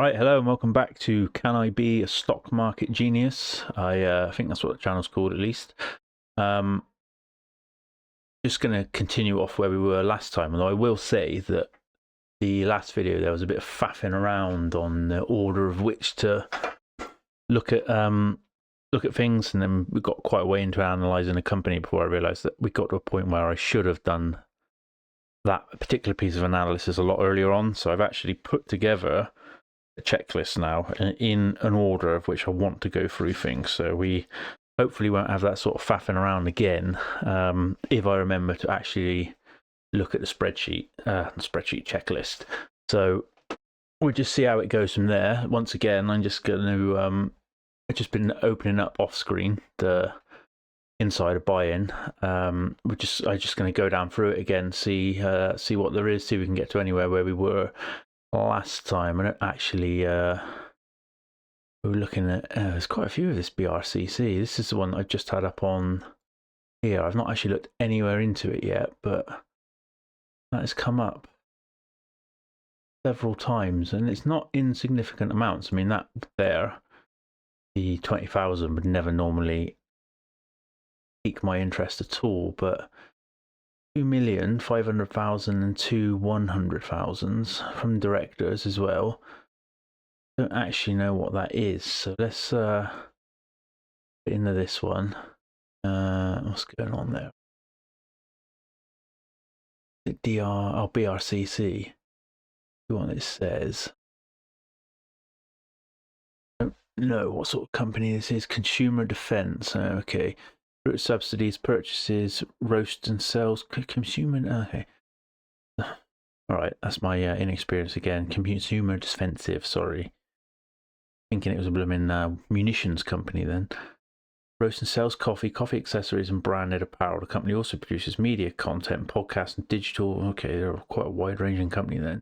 Right, hello and welcome back to Can I Be a Stock Market Genius? I think that's what the channel's called at least. Just going to continue off where we were last time, although I will say that the last video there was a bit of faffing around on the order of which to look at things, and then we got quite a way into analysing a company before I realised that we got to a point where I should have done that particular piece of analysis a lot earlier on. So I've actually put together a checklist now in an order of which I want to go through things. So we hopefully won't have that sort of faffing around again if I remember to actually look at the spreadsheet checklist. So we'll just see how it goes from there. Once again, I'm just going to I've just been opening up off screen the insider buy-in. I'm just going to go down through it again, see what there is, see if we can get to anywhere where we were last time. I don't actually we're looking at there's quite a few of this BRCC. This is the one I just had up on here. I've not actually looked anywhere into it yet, but that has come up several times, and it's not insignificant amounts. I mean, that there, the 20,000 would never normally pique my interest at all, but 2,500,000 and 100,000 from directors as well. Don't actually know what that is, so let's get into this one. What's going on there? BRCC. The one it says. I don't know what sort of company this is. Consumer Defense. Okay. Subsidies, purchases, roast and sells, consumer. Okay. All right, that's my inexperience again. Consumer defensive. Sorry, thinking it was a blooming munitions company then. Roast and sells coffee, coffee accessories, and branded apparel. The company also produces media content, podcasts, and digital. Okay, they're quite a wide-ranging company then.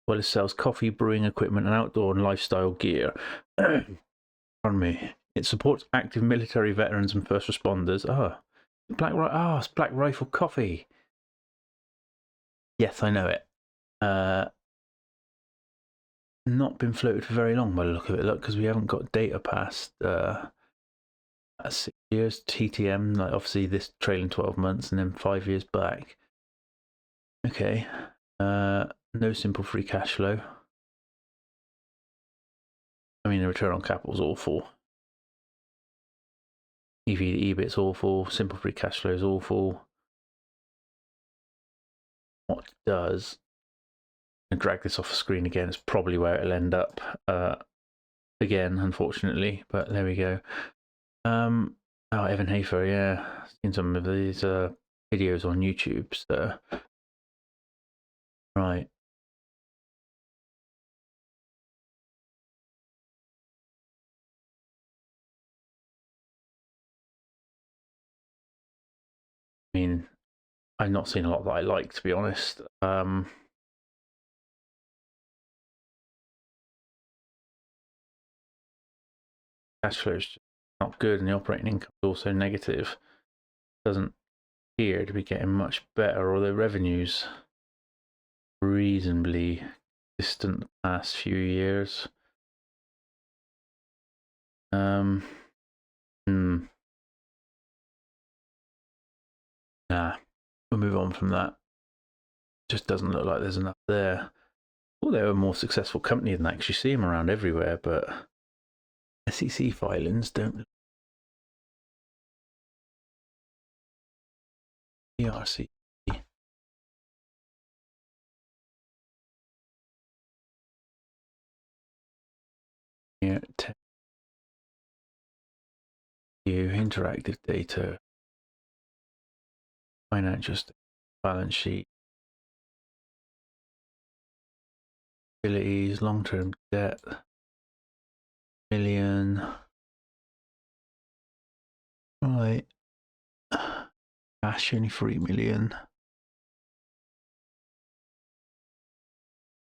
Well, it sells coffee, brewing equipment, and outdoor and lifestyle gear. Pardon me. It supports active military veterans and first responders. It's Black Rifle Coffee. Yes, I know it. Not been floated for very long by the look of it. Look, because we haven't got data past 6 years. TTM, like obviously this trailing 12 months, and then 5 years back. Okay. No simple free cash flow. I mean, the return on capital is awful. EV to EBIT's awful. Simple free cash flow is awful. What it does, and drag this off the screen again, it's probably where it'll end up again, unfortunately, but there we go. Evan Hafer, yeah, seen some of these videos on YouTube, so right. I mean, I've not seen a lot that I like, to be honest. Cash flow is not good, and the operating income is also negative. Doesn't appear to be getting much better, although revenues reasonably distant the past few years. Nah, we'll move on from that. Just doesn't look like there's enough there. Well, they're a more successful company than that, 'cause you see them around everywhere, but SEC filings don't. BRC. Here, interactive data, financial balance sheet, liabilities, long-term debt, million. Right. Cash only 3 million.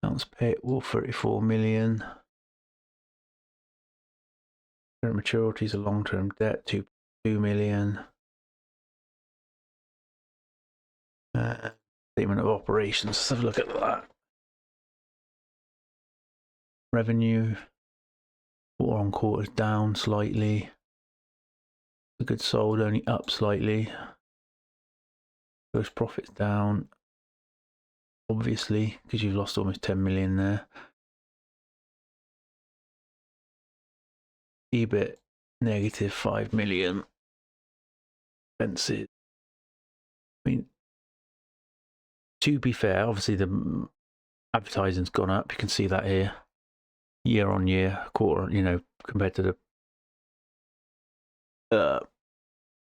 Accounts payable 34 million. Current maturities of long-term debt 2.2 million. Statement of operations. Let's have a look at that. revenue, quarter on quarter down slightly. The goods sold only up slightly. Gross profits down, obviously, because you've lost almost 10 million there. EBIT negative 5 million. Expenses. I mean, to be fair, obviously the advertising's gone up. You can see that here, year on year, quarter. You know, compared to the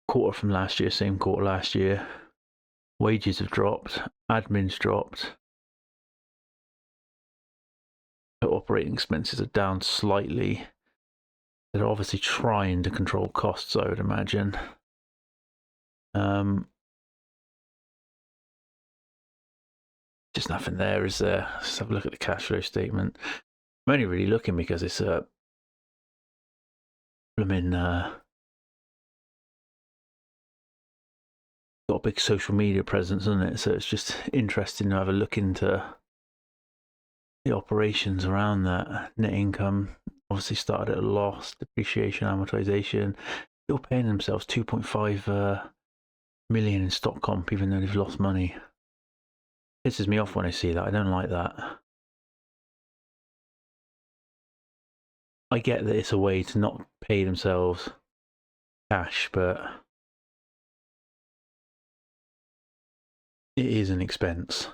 quarter from last year, same quarter last year. Wages have dropped, admin's dropped. Operating expenses are down slightly. They're obviously trying to control costs, I would imagine. Just nothing there, is there? Let's have a look at the cash flow statement. I'm only really looking because it's a blooming got a big social media presence, isn't it? So it's just interesting to have a look into the operations around that. Net income obviously started at a loss, depreciation, amortization. Still paying themselves 2.5 million in stock comp, even though they've lost money. Pisses me off when I see that. I don't like that. I get that it's a way to not pay themselves cash, but it is an expense.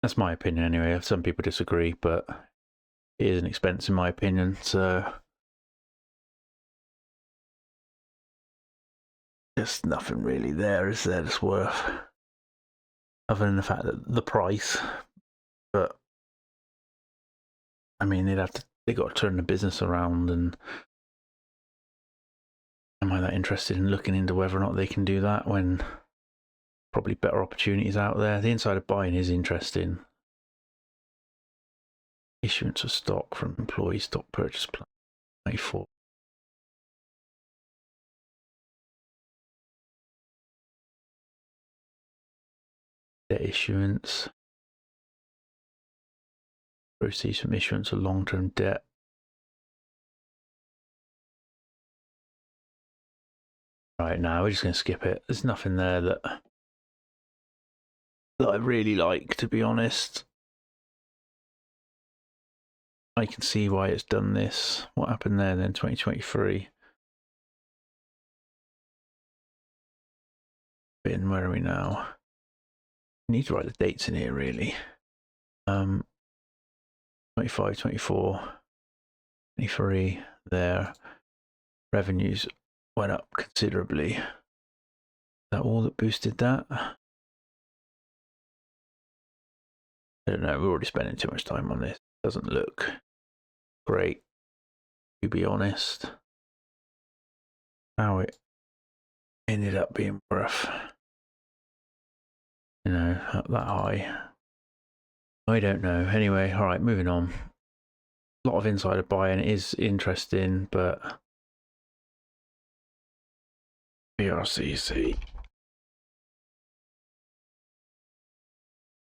That's my opinion anyway. Some people disagree, but it is an expense in my opinion. So there's nothing really there, is there, that's worth, other than the fact that the price. But I mean, they got to turn the business around, and am I that interested in looking into whether or not they can do that when probably better opportunities out there? The insider buying is interesting. Issuance of stock from employee stock purchase plan 94. Debt issuance. Proceeds from issuance of long-term debt. Right, now we're just going to skip it. There's nothing there that I really like, to be honest. I can see why it's done this. What happened there then, 2023? Where are we now? I need to write the dates in here, really. 25, 24, 23, there. Revenues went up considerably. Is that all that boosted that? I don't know, we're already spending too much time on this. Doesn't look great, to be honest. How it ended up being worth, you know, that high, I don't know. Anyway, all right, moving on. A lot of insider buying is interesting, but BRCC,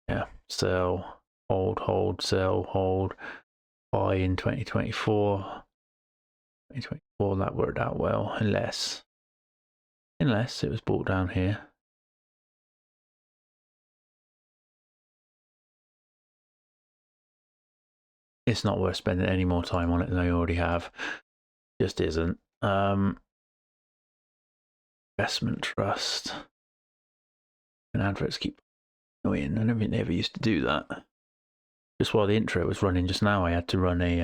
yeah, sell, hold, sell, hold, buy in 2024. 2024, that worked out well, unless it was bought down here. It's not worth spending any more time on it than I already have. Just isn't. Investment trust. And adverts keep going. I don't think they ever used to do that. Just while the intro was running just now, I had to run a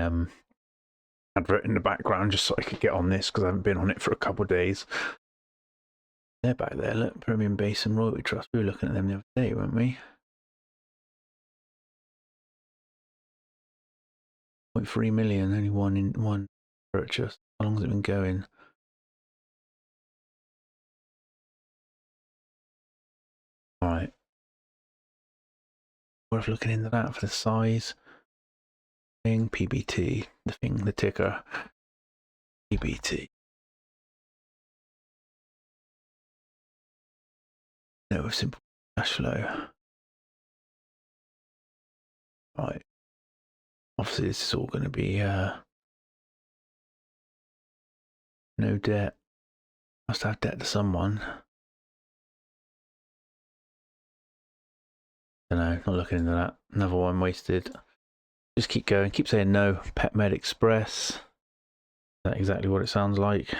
advert in the background just so I could get on this, because I haven't been on it for a couple of days. They're back there, look, Premium Basin Royalty Trust. We were looking at them the other day, weren't we? 0.3 million, only one purchase. How long has it been going? All right. Worth looking into that for the size. Thing, PBT, the ticker. PBT. No, simple cash flow. Right. Obviously, this is all going to be no debt. Must have debt to someone. Don't know, not looking into that. Another one wasted. Just keep going, keep saying no. Pet Med Express. Is that exactly what it sounds like?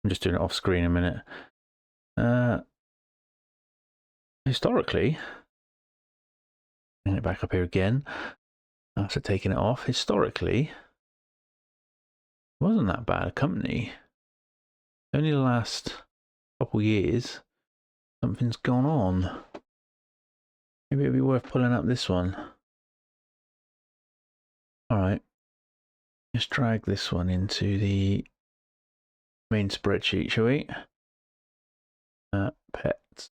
I'm just doing it off screen a minute. Historically, bring it back up here again after taking it off. Historically, it wasn't that bad a company. Only the last couple years, something's gone on. Maybe it'd be worth pulling up this one. All right, let's drag this one into the main spreadsheet, shall we? Pets.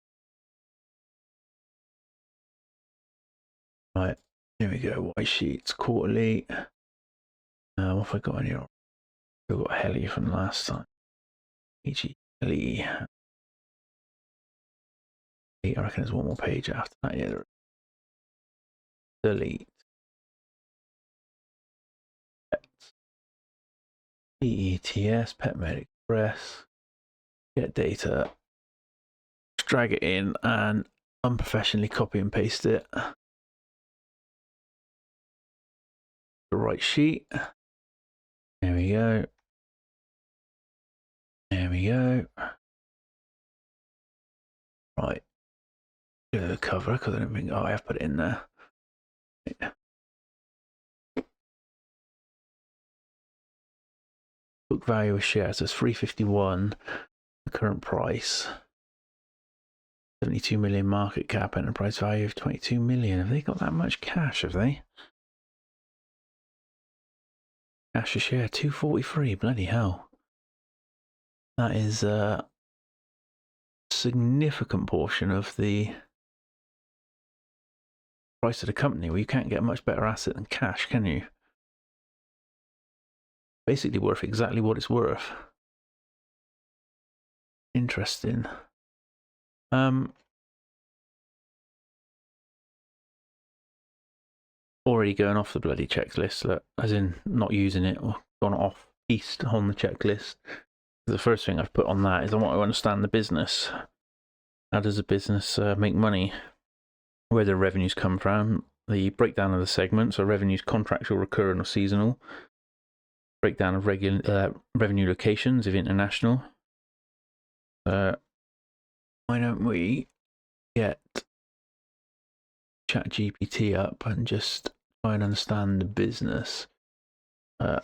Right, here we go. White sheets, quarterly. What have I got in here? I've got Heli from last time. Heli. I reckon there's one more page after that. Yeah, delete. Pets. PETS, Pet Med Express. Get data. Drag it in and unprofessionally copy and paste it. The right sheet. There we go. There we go. Right. Go to the cover because I don't think. Oh, I have put it in there. Yeah. Book value of shares is 351. The current price. 72 million market cap, enterprise value of 22 million. Have they got that much cash? Have they? Cash a share 243. Bloody hell. That is a significant portion of the price of the company. Well, you can't get a much better asset than cash, can you? Basically worth exactly what it's worth. Interesting. Already going off the bloody checklist, look, as in not using it or gone off east on the checklist. The first thing I've put on that is I want to understand the business. How does the business make money? Where the revenues come from? The breakdown of the segments, so revenues contractual, recurring or seasonal. Breakdown of revenue locations, if international. Why don't we get ChatGPT up and just try and understand the business a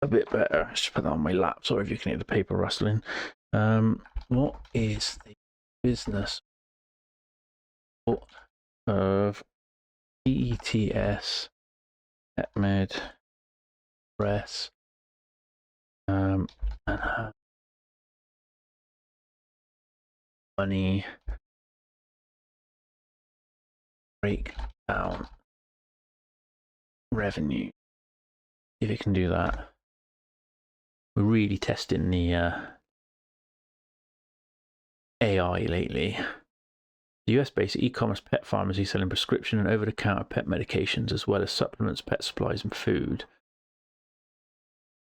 bit better? I should put that on my lap. Sorry if you can hear the paper rustling. What is the business of PETS, PetMed, Press, and money breakdown revenue? If it can do that. We're really testing the AI lately. The US-based e-commerce pet pharmacy selling prescription and over-the-counter pet medications as well as supplements, pet supplies and food.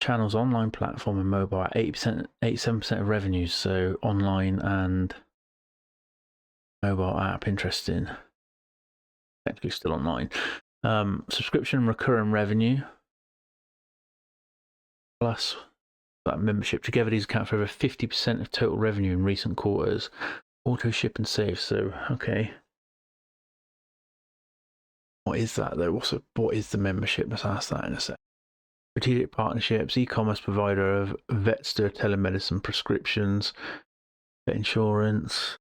Channel's online platform and mobile at 87% of revenues, so online and mobile app. Interesting. Technically still online. Subscription and recurring revenue plus that membership. Together these account for over 50% of total revenue in recent quarters. Auto ship and save. So okay, what is that though? What is the membership? Let's ask that in a sec. Strategic partnerships, e-commerce provider of Vetster telemedicine prescriptions, vet insurance.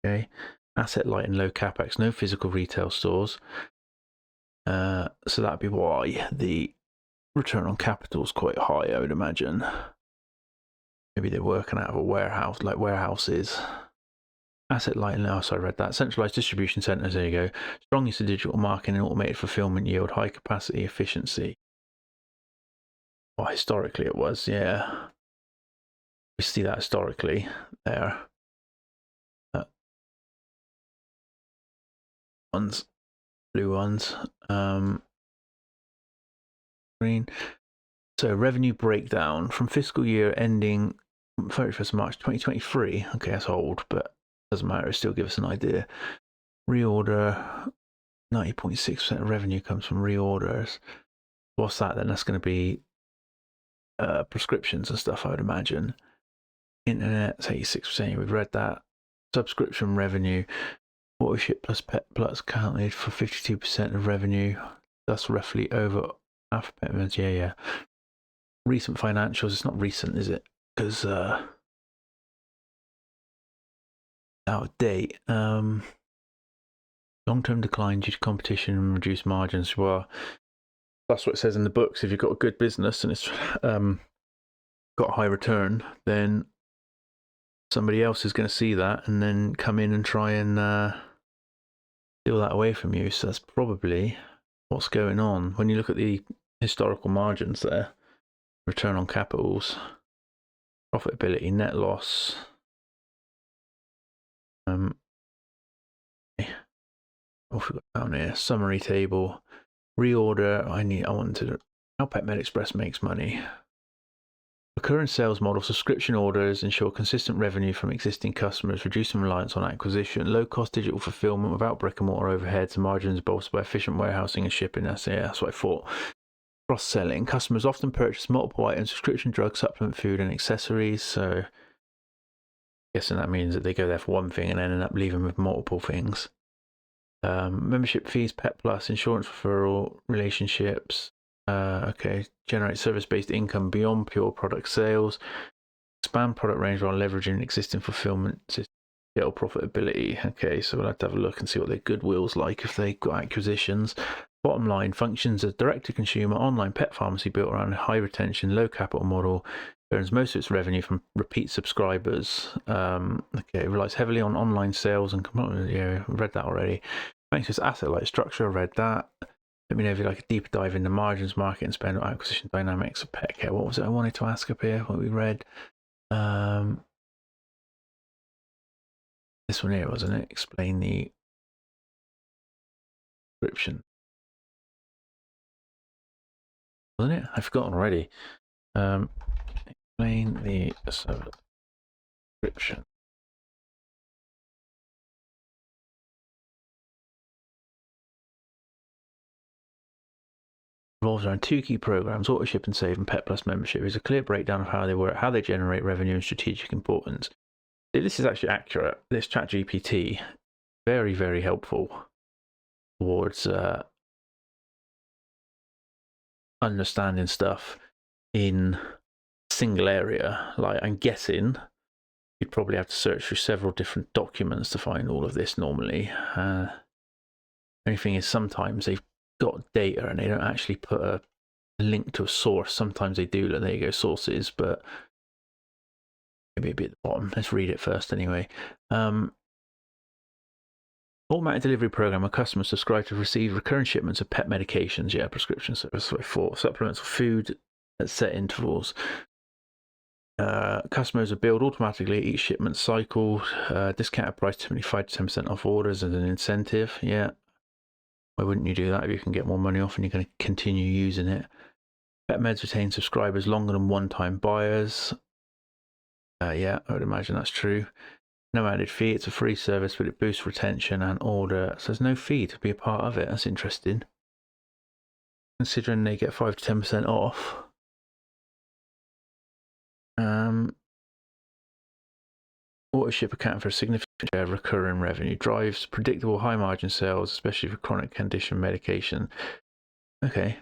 Okay, asset light and low capex, no physical retail stores. So that'd be why the return on capital is quite high, I would imagine. Maybe they're working out of a warehouse, like warehouses. Asset light and low. So I read that. Centralized distribution centers. There you go. Strong use of digital marketing and automated fulfillment yield high capacity efficiency. Well, historically it was, yeah. We see that historically there. ones, blue ones, green. So revenue breakdown from fiscal year ending 31st March 2023. Okay, that's old, but doesn't matter. It still gives us an idea. Reorder, 90.6% of revenue comes from reorders. What's that then? That's going to be prescriptions and stuff, I would imagine. Internet, 86%. We've read that. Subscription revenue, Watership plus Pet Plus counted for 52% of revenue. That's roughly over half Pet Meds. Yeah. Recent financials. It's not recent, is it? Because out of date. Long-term decline due to competition and reduced margins. Well, that's what it says in the books. If you've got a good business and it's got a high return, then somebody else is going to see that and then come in and try and steal that away from you. So that's probably what's going on. When you look at the historical margins there, return on capitals, profitability, net loss. What we got down here? Summary table, reorder. I wanted how Pet Med Express makes money. Recurring sales model, subscription orders ensure consistent revenue from existing customers, reducing reliance on acquisition. Low-cost digital fulfillment without brick-and-mortar overheads and margins bolstered by efficient warehousing and shipping. That's what I thought. Cross-selling. Customers often purchase multiple items, subscription, drugs, supplement, food, and accessories. So, guessing that means that they go there for one thing and end up leaving with multiple things. Membership fees, Pet Plus, insurance referral, relationships. Okay, generate service-based income beyond pure product sales. Expand product range while leveraging existing fulfillment system. Scale profitability. Okay, so we'll have to have a look and see what their goodwill's like if they've got acquisitions. Bottom line, functions as direct-to-consumer online pet pharmacy built around a high retention, low capital model. Earns most of its revenue from repeat subscribers. Okay, relies heavily on online sales and yeah, read that already. Thanks to its asset-light structure, I read that. Let me know if you'd like a deeper dive into margins, market and spend, or acquisition dynamics of pet care. What was it I wanted to ask up here? What we read? This one here, wasn't it? Explain the description. Wasn't it? I've forgotten already. Explain the subscription. Revolves around two key programs, Autoship and Save and Pet Plus membership. Is a clear breakdown of how they work, how they generate revenue and strategic importance. This is actually accurate. This ChatGPT, very, very helpful towards understanding stuff in a single area. Like, I'm guessing you'd probably have to search through several different documents to find all of this normally. Only thing is, sometimes they've got data and they don't actually put a link to a source. Sometimes they do, like, there you go, sources, but maybe a bit at the bottom. Let's read it first anyway. Automatic delivery program where customers subscribe to receive recurring shipments of pet medications, prescription service for supplemental food at set intervals. Customers are billed automatically at each shipment cycle. Discounted price, 25 to 10% off orders as an incentive. Yeah. Why wouldn't you do that if you can get more money off and you're going to continue using it? Pet Meds retain subscribers longer than one-time buyers. Yeah, I would imagine that's true. No added fee. It's a free service, but it boosts retention and order. So there's no fee to be a part of it. That's interesting. Considering they get 5 to 10% off. Autoship accounting for a significant share of recurring revenue. Drives predictable high margin sales, especially for chronic condition medication. Okay.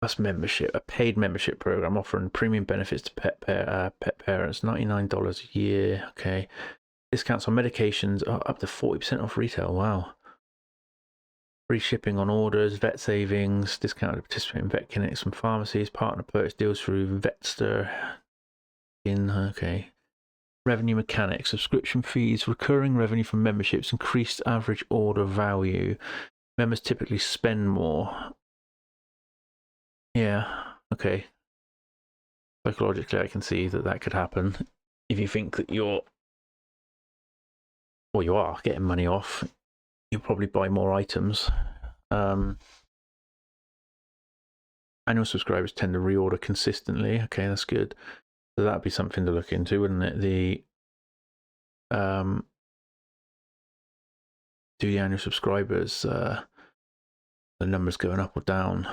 Plus membership, a paid membership program offering premium benefits to pet parents, $99 a year. Okay. Discounts on medications up to 40% off retail. Wow. Free shipping on orders, vet savings, discounted to participate in vet clinics from pharmacies, partner purchase deals through Vetster. Okay. Revenue mechanics, subscription fees, recurring revenue from memberships, increased average order value. Members typically spend more. Yeah, okay. Psychologically, I can see that could happen. If you think that you're well, you are getting money off. You'll probably buy more items. Annual subscribers tend to reorder consistently. Okay, that's good. So that'd be something to look into, wouldn't it? Do the annual subscribers, the numbers going up or down?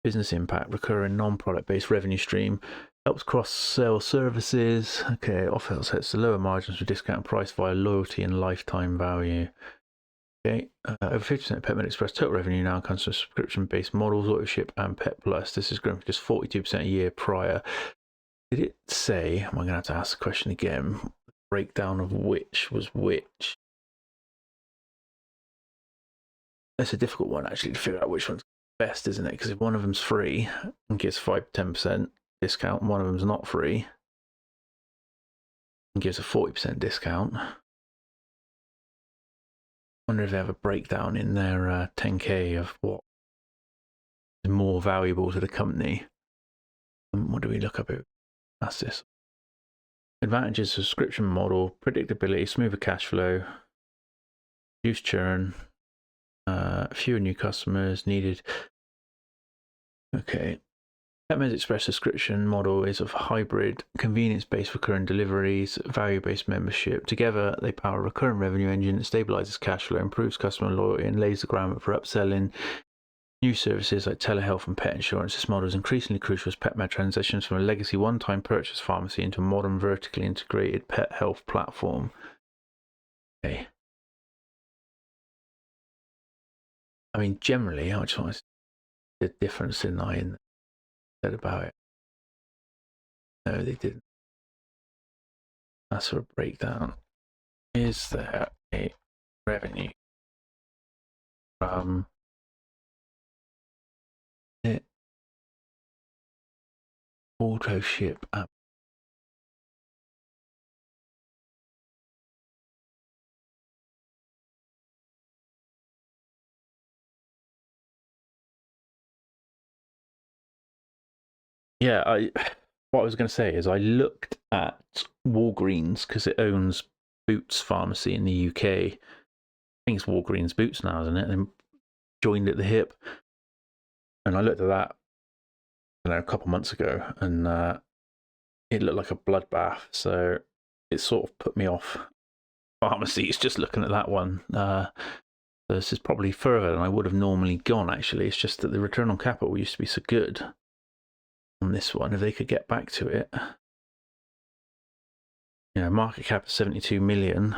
Business impact, recurring non-product based revenue stream, helps cross-sell services. Okay, offsets the lower margins for discount price via loyalty and lifetime value. Okay, over 50% of PetMed Express total revenue now comes from subscription-based models, AutoShip and Pet Plus. This has grown from just 42% a year prior. Did it say, am I going to have to ask the question again, breakdown of which was which? That's a difficult one, actually, to figure out which one's best, isn't it? Because if one of them's free and gives 5-10% discount, and one of them's not free and gives a 40% discount, I wonder if they have a breakdown in their 10K of what is more valuable to the company. What do we look up? That's this. Advantages: subscription model, predictability, smoother cash flow, reduced churn, fewer new customers needed. Okay. PetMed Express subscription model is of hybrid, convenience-based recurring deliveries, value-based membership. Together, they power a recurring revenue engine that stabilizes cash flow, improves customer loyalty, and lays the groundwork for upselling new services like telehealth and pet insurance. This model is increasingly crucial as PetMed transitions from a legacy one-time purchase pharmacy into a modern vertically integrated pet health platform. Okay. I mean, generally, I just want to see the difference in said about it. No, they didn't. That's for a breakdown. Is there a revenue from it? AutoShip app? Yeah, what I was going to say is I looked at Walgreens because it owns Boots Pharmacy in the UK. I think it's Walgreens Boots now, isn't it? And joined at the hip. And I looked at that, a couple months ago, and it looked like a bloodbath. So it sort of put me off pharmacies just looking at that one. This is probably further than I would have normally gone, actually. It's just that the return on capital used to be so good on this one. If they could get back to it, market cap of 72 million.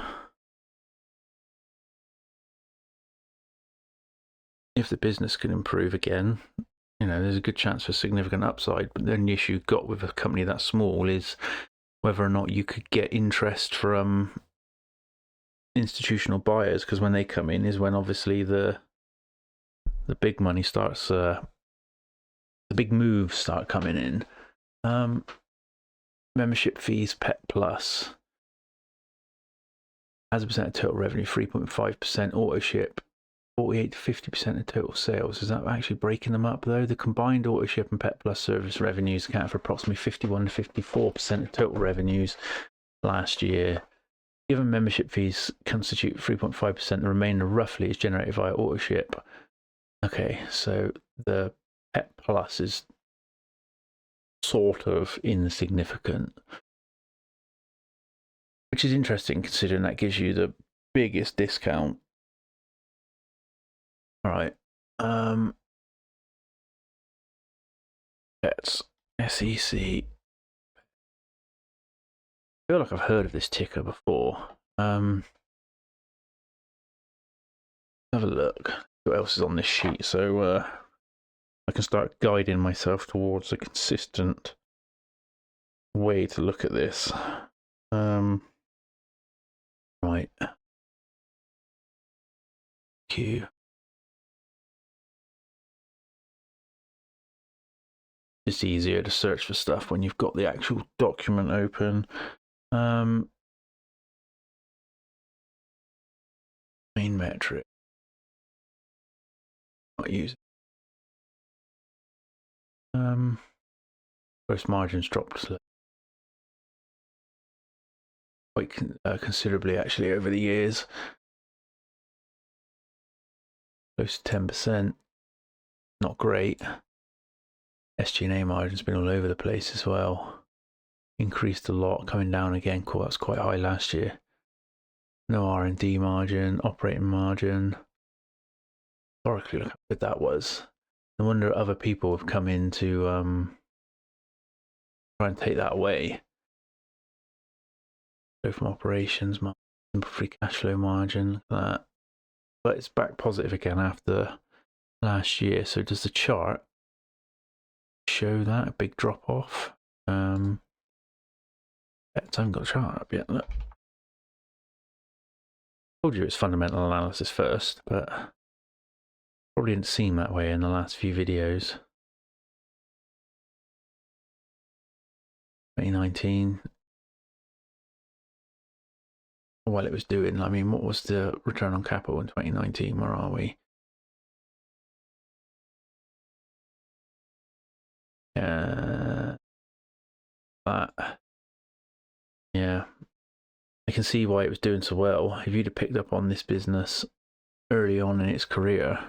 If the business can improve again, there's a good chance for significant upside. But then the issue you've got with a company that small is whether or not you could get interest from institutional buyers, because when they come in is when obviously the big money starts, the big moves start coming in. Membership fees, Pet Plus, as a percent of total revenue, 3.5%. AutoShip, 48 to 50% of total sales. Is that actually breaking them up though? The combined AutoShip and Pet Plus service revenues account for approximately 51 to 54% of total revenues last year. Given membership fees constitute 3.5%, the remainder roughly is generated via AutoShip. Okay, so the Pet Plus is sort of insignificant, which is interesting considering that gives you the biggest discount. All right. That's SEC. I feel like I've heard of this ticker before. Have a look. What else is on this sheet? So I can start guiding myself towards a consistent way to look at this. Right. Q. It's easier to search for stuff when you've got the actual document open. Main metric. Not using. Gross margins dropped. quite considerably actually over the years. Close to 10%. Not great. SG&A margin's been all over the place as well. Increased a lot, coming down again. Cool, that's quite high last year. No R&D margin, operating margin. Historically, look how good that was. No wonder other people have come in to try and take that away. Go from operations, simple free cash flow margin, look at that. But it's back positive again after last year. So does the chart show that? A big drop off? I haven't got a chart up yet. Look. Told you it's fundamental analysis first, but probably didn't seem that way in the last few videos. 2019. While it was doing, I mean, what was the return on capital in 2019? Where are we? Yeah, I can see why it was doing so well. If you'd have picked up on this business early on in its career,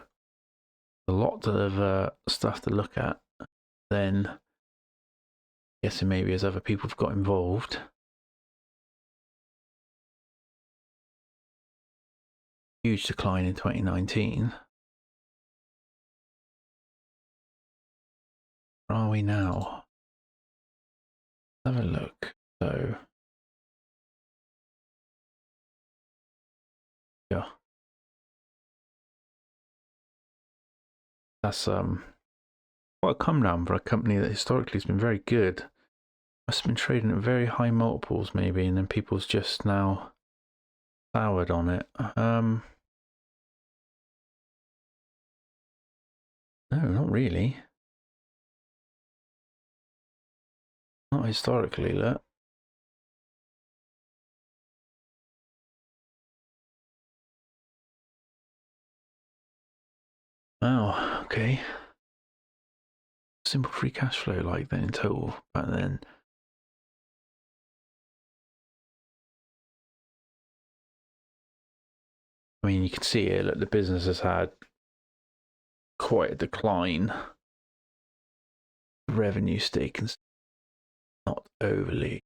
a lot of stuff to look at. Then, guessing maybe as other people have got involved. Huge decline in 2019. Where are we now? Let's have a look. So, yeah, that's quite a come down for a company that historically has been very good. Must have been trading at very high multiples, maybe, and then people's just now soured on it. No, not really. Not historically, look. Oh, okay. Simple free cash flow like then in total back then. I mean, you can see here that the business has had quite a decline. Revenue stake and not overly.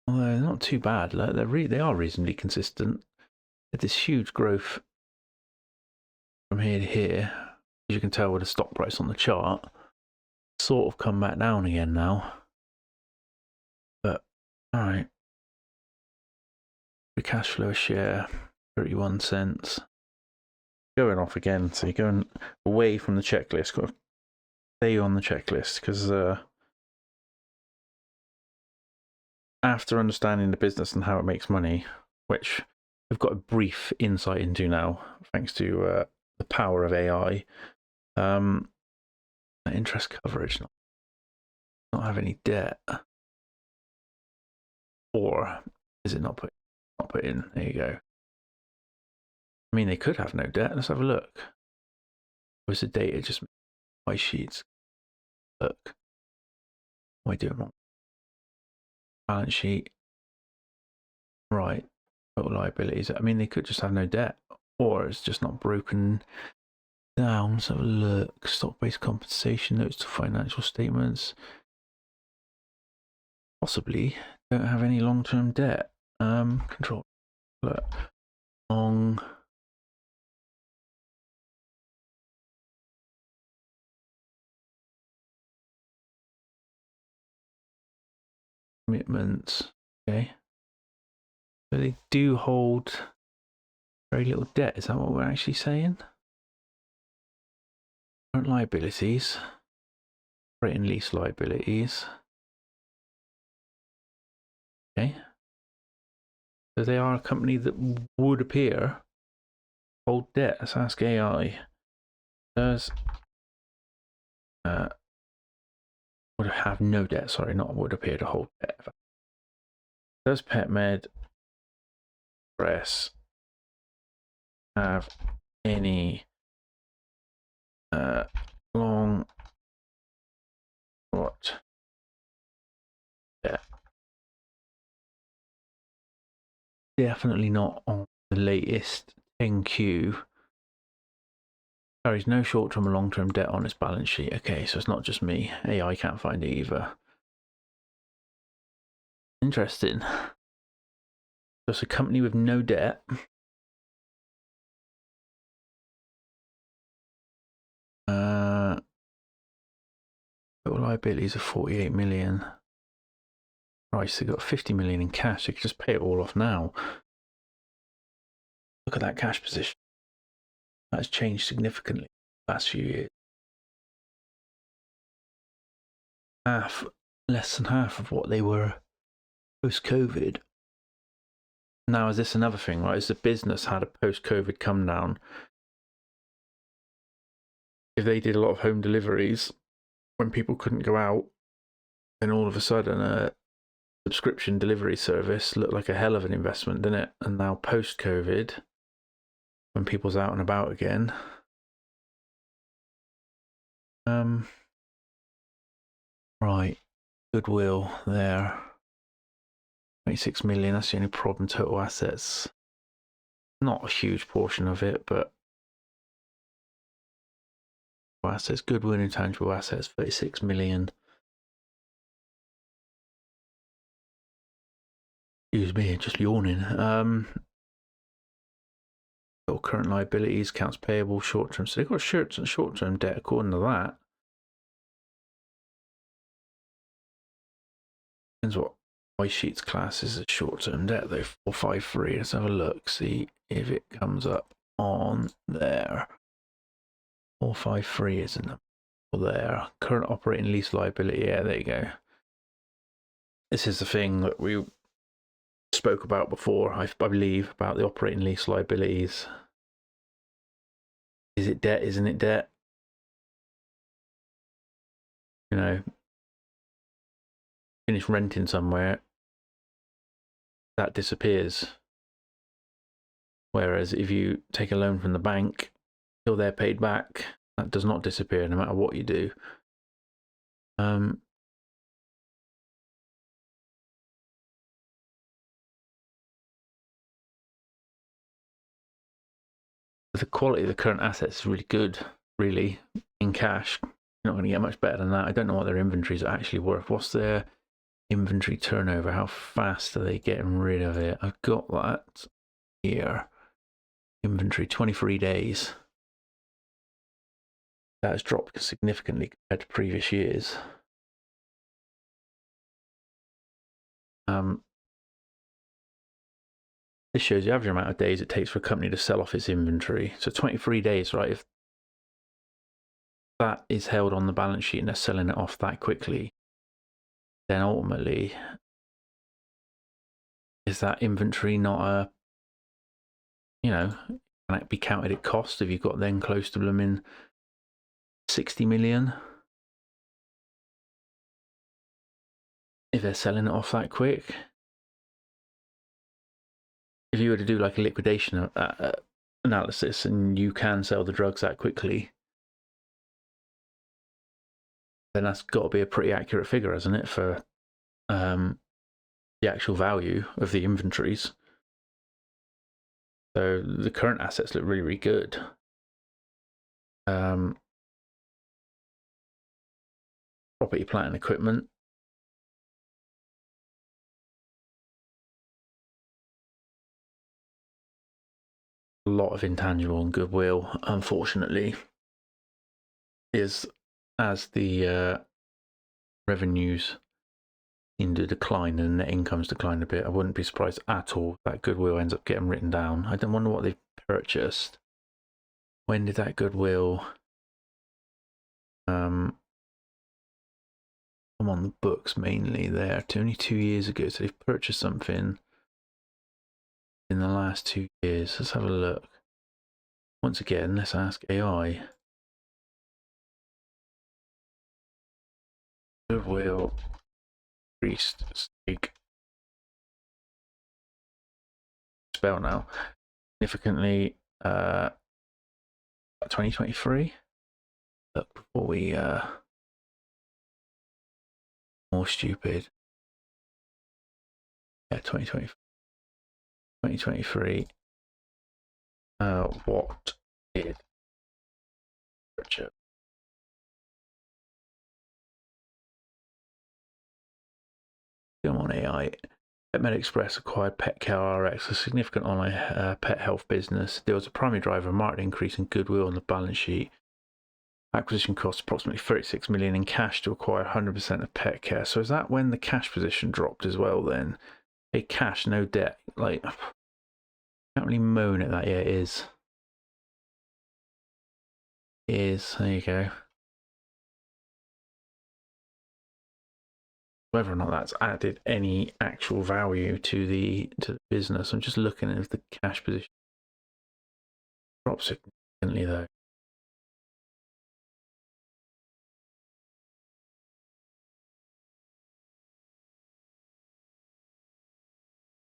Although not too bad. Like they are reasonably consistent. This huge growth from here to here, as you can tell with the stock price on the chart, sort of come back down again now. But all right, free cash flow a share, 31 cents. Going off again, so you're going away from the checklist. Got to stay on the checklist because after understanding the business and how it makes money, which we've got a brief insight into now, thanks to the power of AI, interest coverage, not have any debt, or is it not put in? There you go. I mean, they could have no debt. Let's have a look. Was the data just my sheets? Look, what am I doing wrong? Balance sheet, right? Total liabilities. I mean, they could just have no debt, or it's just not broken down. Let's have a look. Stock-based compensation, notes to financial statements. Possibly don't have any long-term debt. Control. Look. Long. Commitments. Okay. So they do hold very little debt. Is that what we're actually saying? Current liabilities. Operating lease liabilities. Okay. So they are a company that would appear hold debt. Let's ask AI. Does would have no debt? Sorry, not would appear to hold debt. Does PetMed Press have any long definitely not on the latest 10Q. Carries no short-term or long-term debt on its balance sheet. Okay, so it's not just me. AI can't find it either. Interesting. So it's a company with no debt. Total liabilities of 48 million. Right, they've got 50 million in cash. They could just pay it all off now. Look at that cash position. That's changed significantly the last few years. Less than half of what they were post-COVID. Now, is this another thing, right? Is the business had a post-COVID come down? If they did a lot of home deliveries when people couldn't go out, then all of a sudden a subscription delivery service looked like a hell of an investment, didn't it? And now post-COVID, when people's out and about again, right, goodwill there, 26 million. That's the only problem. Total assets, not a huge portion of it, but assets, goodwill, intangible assets, 36 million. Excuse me, just yawning. Current liabilities, accounts payable, short term. So they've got short term debt according to that. Depends what my sheets class is a short term debt though. 453. Let's have a look. See if it comes up on there. 453 isn't it? There. Current operating lease liability. Yeah, there you go. This is the thing that we spoke about before, I believe, about the operating lease liabilities. Is it debt? Isn't it debt? You know, finish renting somewhere, that disappears. Whereas if you take a loan from the bank till they're paid back, that does not disappear no matter what you do. The quality of the current assets is really good, really, in cash. You're not going to get much better than that. I don't know what their inventories are actually worth. What's their inventory turnover? How fast are they getting rid of it? I've got that here. Inventory, 23 days. That has dropped significantly compared to previous years. This shows the average amount of days it takes for a company to sell off its inventory. So 23 days, right? If that is held on the balance sheet and they're selling it off that quickly, then ultimately, is that inventory not a, can it be counted at cost if you've got then close to blooming 60 million? If they're selling it off that quick? If you were to do like a liquidation analysis and you can sell the drugs that quickly, then that's got to be a pretty accurate figure, hasn't it, for the actual value of the inventories. So the current assets look really, really good. Property, plant and equipment. A lot of intangible and goodwill, unfortunately, is as the revenues seem to decline and net income's declined a bit. I wouldn't be surprised at all if that goodwill ends up getting written down. I don't wonder what they've purchased. When did that goodwill come on the books mainly there? Only 2 years ago, so they've purchased something in the last 2 years. Let's have a look. Once again, let's ask AI. Goodwill increased stake. Spell now. Significantly 2023. Look before we more stupid. Yeah, 2023. 2023. What did Richard? Come on, AI. PetMed Express acquired PetCare RX, a significant online pet health business. There was a primary driver of market increase in goodwill on the balance sheet. Acquisition cost approximately 36 million in cash to acquire 100% of PetCare. So is that when the cash position dropped as well then? Hey, cash, no debt. Like, can't really moan at that. Yeah, it is. It is. There you go. Whether or not that's added any actual value to the business, I'm just looking at if the cash position drops significantly though.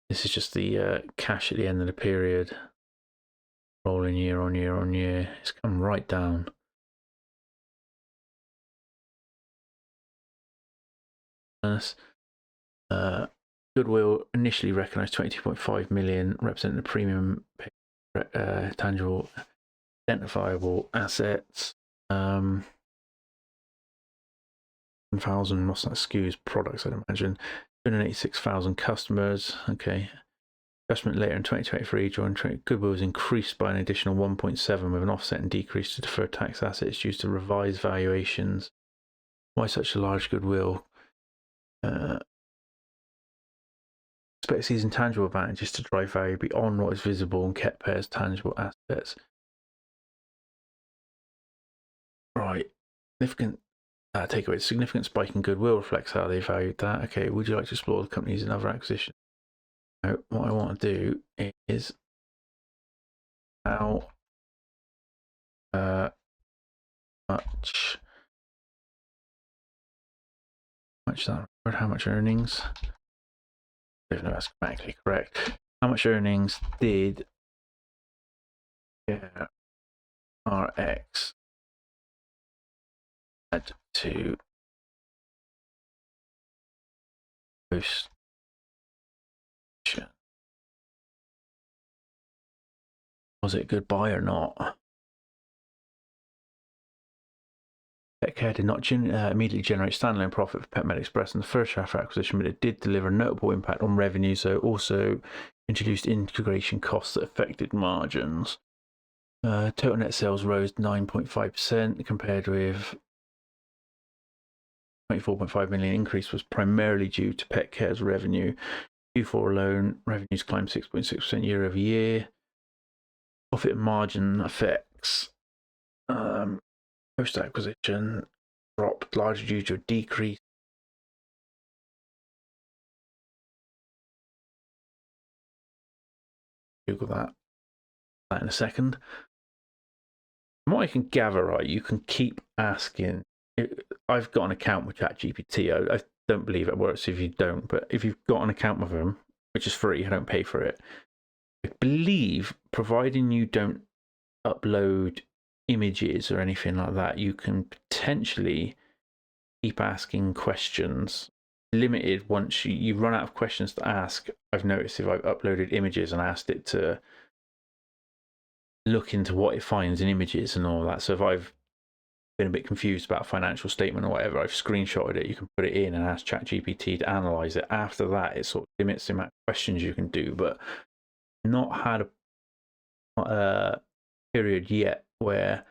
This is just the cash at the end of the period, rolling year on year on year. It's come right down. Goodwill initially recognised 22.5 million, representing the premium tangible identifiable assets. 1,000, what's that, SKUs, products, I'd imagine. 286,000 customers. Okay. Investment later in 2023 during goodwill was increased by an additional 1.7 with an offset and decrease to deferred tax assets due to revised valuations. Why such a large goodwill? Expect these intangible advantages to drive value beyond what is visible and kept pairs tangible assets. Right. Significant takeaway. Significant spike in goodwill reflects how they valued that. Okay, would you like to explore the companies in other acquisitions? Now, what I want to do is how much earnings? I don't know if that's grammatically correct. How much earnings did RX add to post? Was it a good buy or not? PetCare did not immediately generate standalone profit for PetMed Express in the first half of acquisition, but it did deliver a notable impact on revenue, so it also introduced integration costs that affected margins. Total net sales rose 9.5% compared with 24.5 million increase was primarily due to PetCare's revenue. Q4 alone, revenues climbed 6.6% year over year. Profit margin effects post-acquisition dropped largely due to a decrease. Google that in a second. From what I can gather, right, you can keep asking. I've got an account with ChatGPT. I don't believe it works if you don't, but if you've got an account with them, which is free, I don't pay for it. I believe, providing you don't upload images or anything like that, you can potentially keep asking questions. Limited once you run out of questions to ask. I've noticed if I've uploaded images and asked it to look into what it finds in images and all that. So if I've been a bit confused about a financial statement or whatever, I've screenshotted it, you can put it in and ask ChatGPT to analyze it. After that, it sort of limits the amount of questions you can do, but not had a period yet where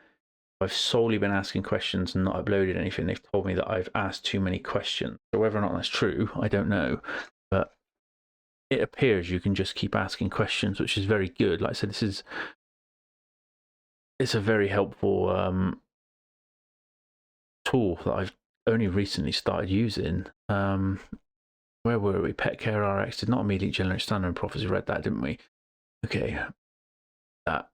I've solely been asking questions and not uploaded anything. They've told me that I've asked too many questions. So whether or not that's true, I don't know. But it appears you can just keep asking questions, which is very good. Like I said, it's a very helpful tool that I've only recently started using. Where were we? PetCare RX did not immediately generate standalone profits. We read that, didn't we? Okay. That.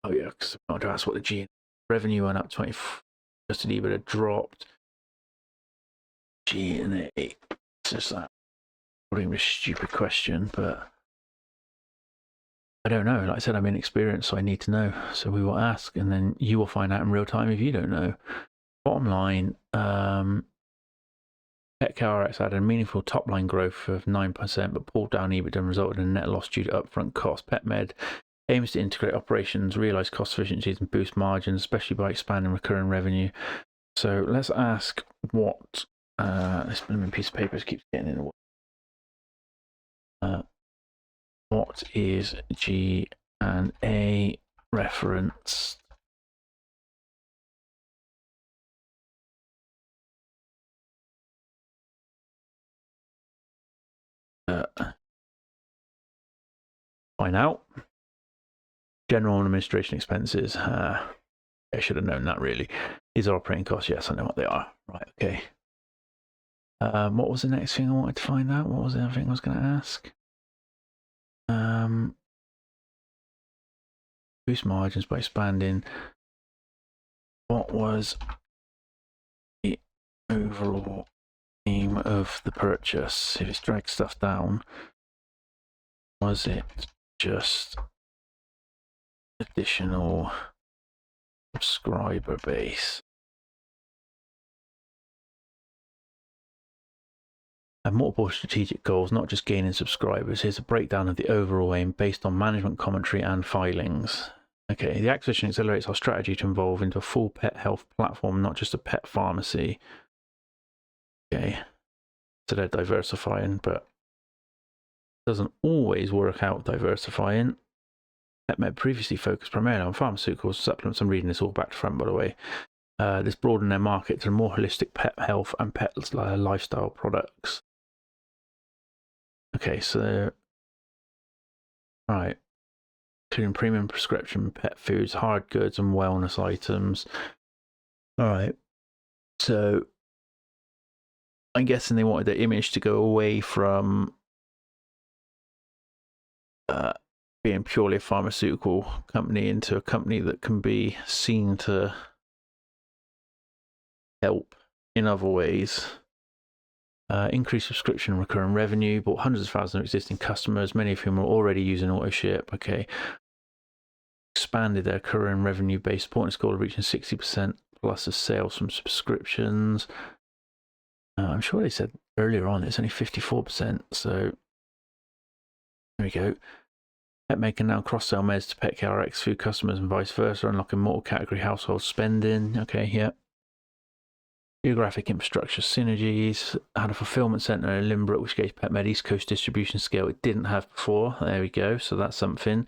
Oh yeah, because I wanted to ask what the G revenue went up 20. Adjusted EBITDA dropped. G&A. It's just that. Probably a stupid question, but I don't know. Like I said, I'm inexperienced, so I need to know. So we will ask, and then you will find out in real time if you don't know. Bottom line, PetCareRx had a meaningful top-line growth of 9%, but pulled down EBITDA and resulted in a net loss due to upfront costs. PetMed aims to integrate operations, realise cost efficiencies, and boost margins, especially by expanding recurring revenue. So let's ask what this blooming piece of paper keeps getting in the way. What is G and A reference? Find out. General and administration expenses. I should have known that, really. These are operating costs. Yes, I know what they are. Right, okay. What was the next thing I wanted to find out? What was the other thing I was going to ask? Boost margins by expanding. What was the overall aim of the purchase? If it's dragged stuff down, was it just additional subscriber base? And multiple strategic goals, not just gaining subscribers. Here's a breakdown of the overall aim based on management commentary and filings. Okay, the acquisition accelerates our strategy to evolve into a full pet health platform, not just a pet pharmacy. Okay, so they're diversifying, but doesn't always work out diversifying. PetMed previously focused primarily on pharmaceuticals, supplements. I'm reading this all back to front, by the way. This broadened their market to more holistic pet health and pet lifestyle products. Okay, so, all right, including premium prescription pet foods, hard goods, and wellness items. All right, so I'm guessing they wanted the image to go away from being purely a pharmaceutical company into a company that can be seen to help in other ways. Increased subscription and recurring revenue, bought hundreds of thousands of existing customers, many of whom are already using AutoShip. Okay. Expanded their recurring revenue base, supporting its goal of reaching 60% plus of sales from subscriptions. I'm sure they said earlier on it's only 54%, so there we go. PetMed can now cross-sell meds to PetCareRx food customers and vice versa, unlocking multi-category household spending. Okay, yeah. Geographic infrastructure synergies. Had a fulfillment center in Limbrook, which gave PetMed East Coast distribution scale it didn't have before. There we go. So that's something.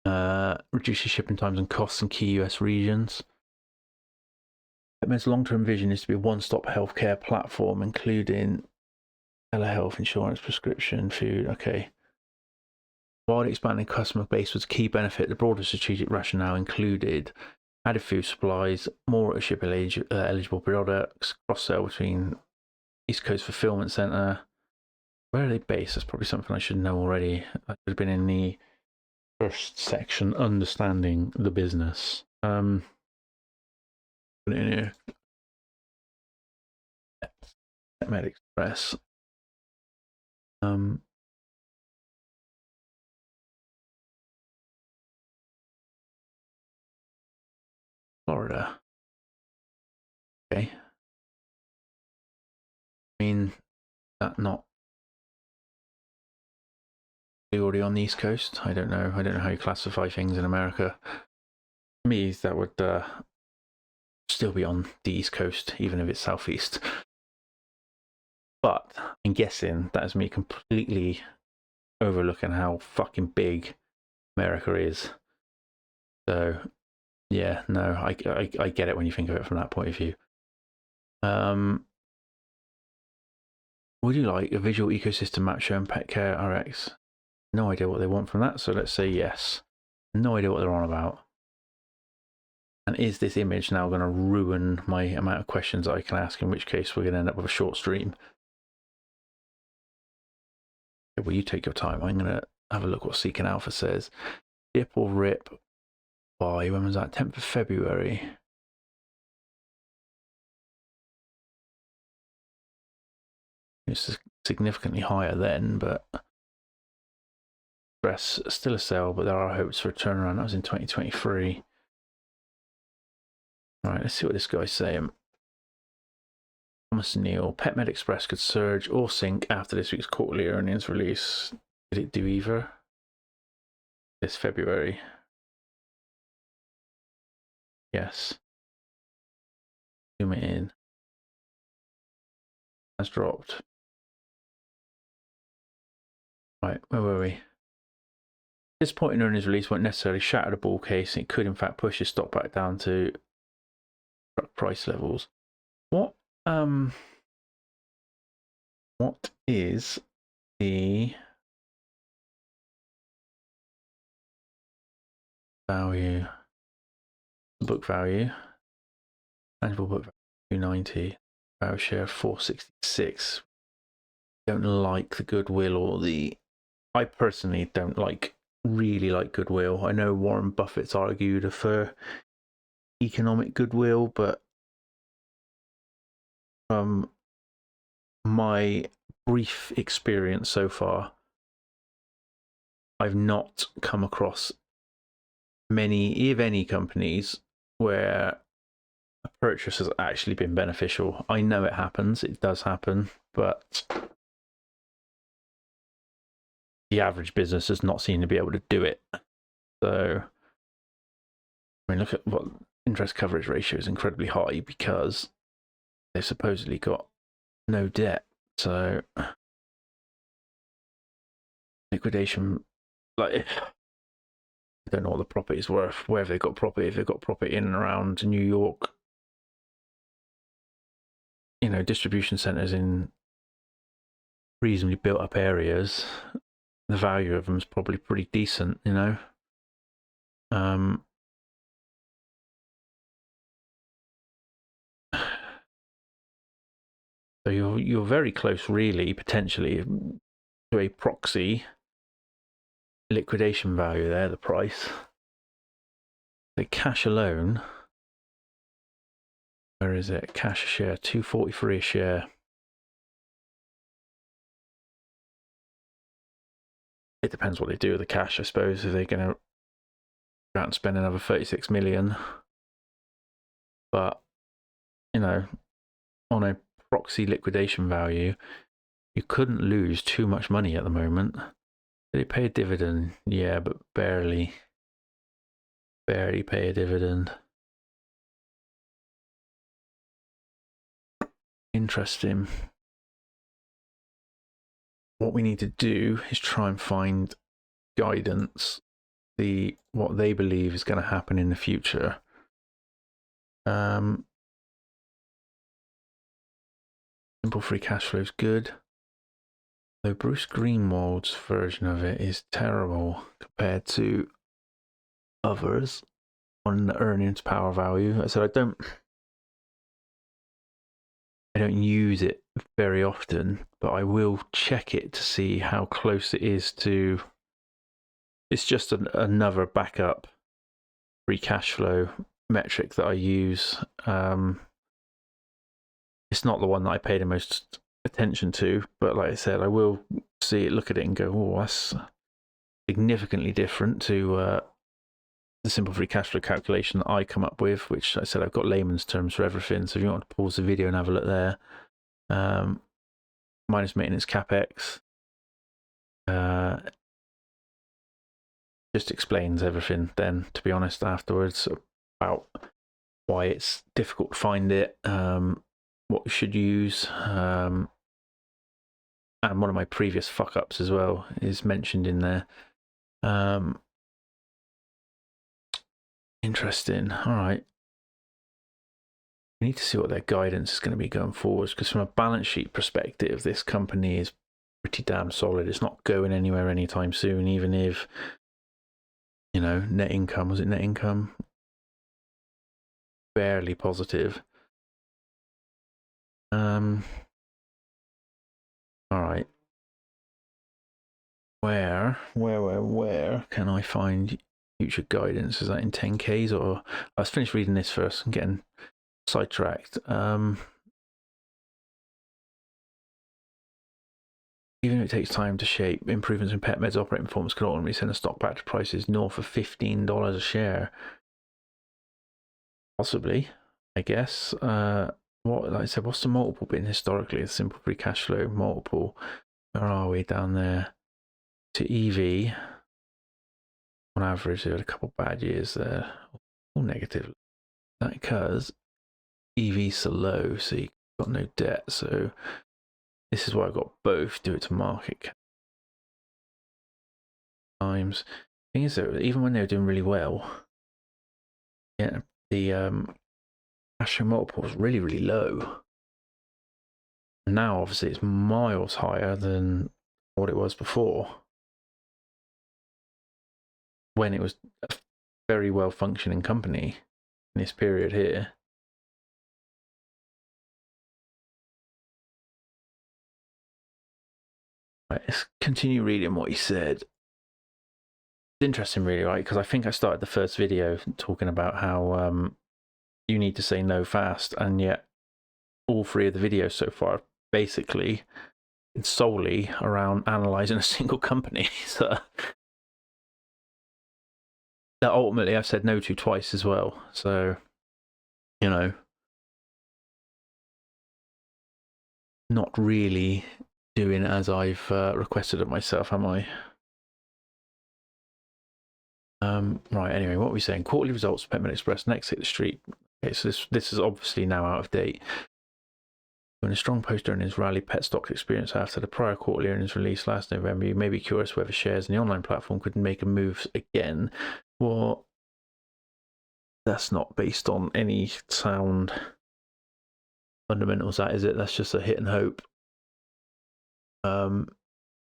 Reduces shipping times and costs in key US regions. PetMed's long-term vision is to be a one-stop healthcare platform, including telehealth, insurance, prescription, food. Okay. While expanding customer base was a key benefit, the broader strategic rationale included added food supplies, more AutoShip eligible products, cross-sell between East Coast Fulfillment Center. Where are they based? That's probably something I should know already. That would have been in the first section, understanding the business. Put it in here. PetMed Express. Florida. Okay. I mean, that not already on the East Coast? I don't know. I don't know how you classify things in America. To me, that would still be on the East Coast, even if it's Southeast. But I'm guessing that is me completely overlooking how fucking big America is. So, yeah, no, I get it when you think of it from that point of view. Would you like a visual ecosystem map showing PetCareRx? No idea what they want from that, so let's say yes. No idea what they're on about. And is this image now going to ruin my amount of questions I can ask, in which case we're going to end up with a short stream? Okay, well, you take your time. I'm going to have a look what Seeking Alpha says. Dip or rip by, when was that? 10th of February. It's significantly higher then, but Express still a sell, but there are hopes for a turnaround. That was in 2023. Right, let's see what this guy's saying. Thomas Neal, PetMed Express could surge or sink after this week's quarterly earnings release. Did it do either? This February. Yes. Zoom it in. Has dropped. Right, where were we? Disappointing earnings release won't necessarily shatter the bull case. It could, in fact, push your stock back down to price levels. What is the value? Book value. Tangible book value 290. Value share 466. Don't like the goodwill or the. I personally don't really like goodwill. I know Warren Buffett's argued for economic goodwill, but from my brief experience so far, I've not come across many, if any, companies where a purchase has actually been beneficial. I know it happens, it does happen, but the average business does not seem to be able to do it. So, I mean, look at what interest coverage ratio is incredibly high because they've supposedly got no debt. So, liquidation, I don't know what the property is worth. Where have they got property? If they've got property in and around New York, distribution centers in reasonably built up areas, the value of them is probably pretty decent, So you're very close, really, potentially, to a proxy liquidation value there, the price. The cash alone, where is it? Cash a share, 243 a share. It depends what they do with the cash, I suppose. If they're going to go out and spend another 36 million. But, on a proxy liquidation value, you couldn't lose too much money at the moment. Did it pay a dividend? Yeah, but barely pay a dividend. Interesting. What we need to do is try and find guidance, see what they believe is going to happen in the future. Simple free cash flow is good. Though Bruce Greenwald's version of it is terrible compared to others on the earnings power value. So I don't use it very often, but I will check it to see how close it is to. It's just another backup free cash flow metric that I use. It's not the one that I pay the most attention to, but like I said, I will look at it and go, oh, that's significantly different to the simple free cash flow calculation that I come up with, which I said I've got layman's terms for everything. So if you want to pause the video and have a look there, minus maintenance capex, just explains everything then, to be honest, afterwards about why it's difficult to find it, what you should use, and one of my previous fuck ups as well is mentioned in there. Interesting. All right. We need to see what their guidance is going to be going forwards, because from a balance sheet perspective, this company is pretty damn solid. It's not going anywhere anytime soon, even if, net income, was it net income? Barely positive. All right. Where can I find future guidance? Is that in 10Ks or? I was finished reading this first. I'm getting sidetracked. Even if it takes time to shape, improvements in PetMed's operating performance could ultimately send the stock back to prices north of $15 a share. Possibly, I guess. what, like I said, what's the multiple been historically? The simple free cash flow multiple. Where are we down there? To EV, on average, they had a couple bad years there, all negative. That because EV's so low, so you've got no debt. So this is why I got both. Do it to market cap times. Thing is, though, even when they were doing really well, yeah, the cash flow multiple was really, really low. And now, obviously, it's miles higher than what it was before, when it was a very well functioning company in this period here. Right, let's continue reading what he said. It's interesting, really, right? Because I think I started the first video talking about how you need to say no fast, and yet all three of the videos so far basically it's solely around analysing a single company. So that ultimately I've said no to twice as well. So, you know, not really doing as I've requested of myself, am I? Right, anyway, what are we saying? Quarterly results for Petmed Express, next hit the street. Okay, so this is obviously now out of date. When a strong post-earnings rally pet stocks experience after the prior quarterly earnings release last November, you may be curious whether shares in the online platform could make a move again. Well, that's not based on any sound fundamentals, that is it? That's just a hit and hope.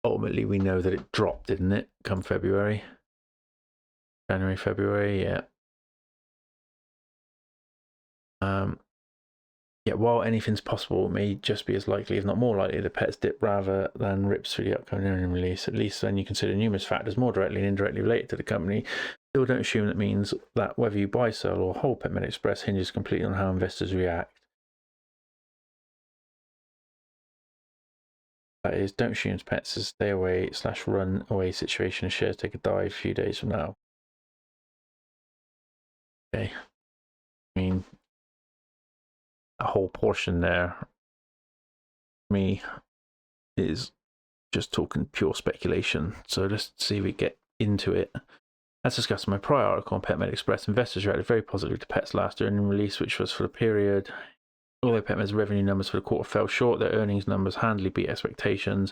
Ultimately, we know that it dropped, didn't it, come February? January, February, yeah. Yeah, while anything's possible, it may just be as likely, if not more likely, the pets dip rather than rips through the upcoming earnings release. At least when you consider numerous factors more directly and indirectly related to the company. Still don't assume that means that whether you buy, sell, or hold Petmed Express hinges completely on how investors react. That is, don't assume pets is stay away / run away situation as shares take a dive a few days from now. Okay. I mean, a whole portion there, me, is just talking pure speculation. So let's see if we get into it. As discussed in my prior article on Petmed Express, investors reacted very positively to Pet's last earnings release, which was for the period. Although Petmed's revenue numbers for the quarter fell short, their earnings numbers handily beat expectations.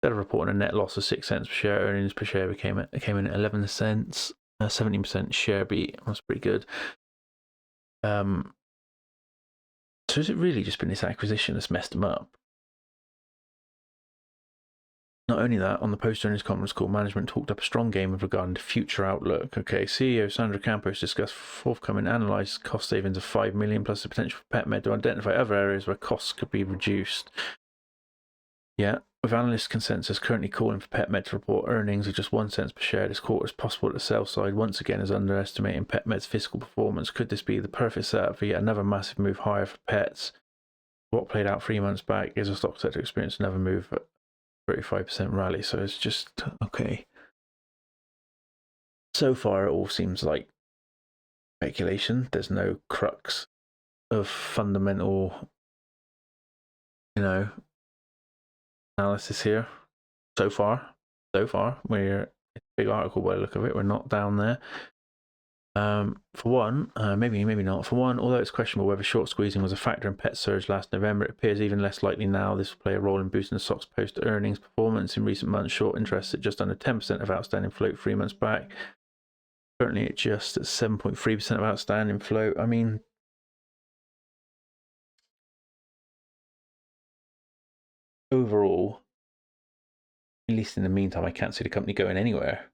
Instead of reporting a net loss of 6 cents per share, earnings per share came in at 11 cents. 17% share beat. That's pretty good. So has it really just been this acquisition that's messed them up? Not only that, on the post-earnings conference call, management talked up a strong game with regard to future outlook. Okay, CEO Sandra Campos discussed forthcoming analysed cost savings of $5 million plus the potential for Petmed to identify other areas where costs could be reduced. Yeah, with analyst consensus currently calling for Petmed to report earnings of just 1 cent per share this quarter, it's possible that the sell side once again is underestimating Petmed's fiscal performance. Could this be the perfect setup for yet another massive move higher for pets? What played out 3 months back is a stock set to experience another move 35% rally, so it's just okay. So far, it all seems like speculation. There's no crux of fundamental, analysis here. So far, we're it's a big article by the look of it. We're not down there. For one, maybe not. For one, although it's questionable whether short squeezing was a factor in pet surge last November, it appears even less likely now this will play a role in boosting the stock's post-earnings performance. In recent months, short interest at just under 10% of outstanding float 3 months back. Currently, it's just at 7.3% of outstanding float. I mean, overall, at least in the meantime, I can't see the company going anywhere.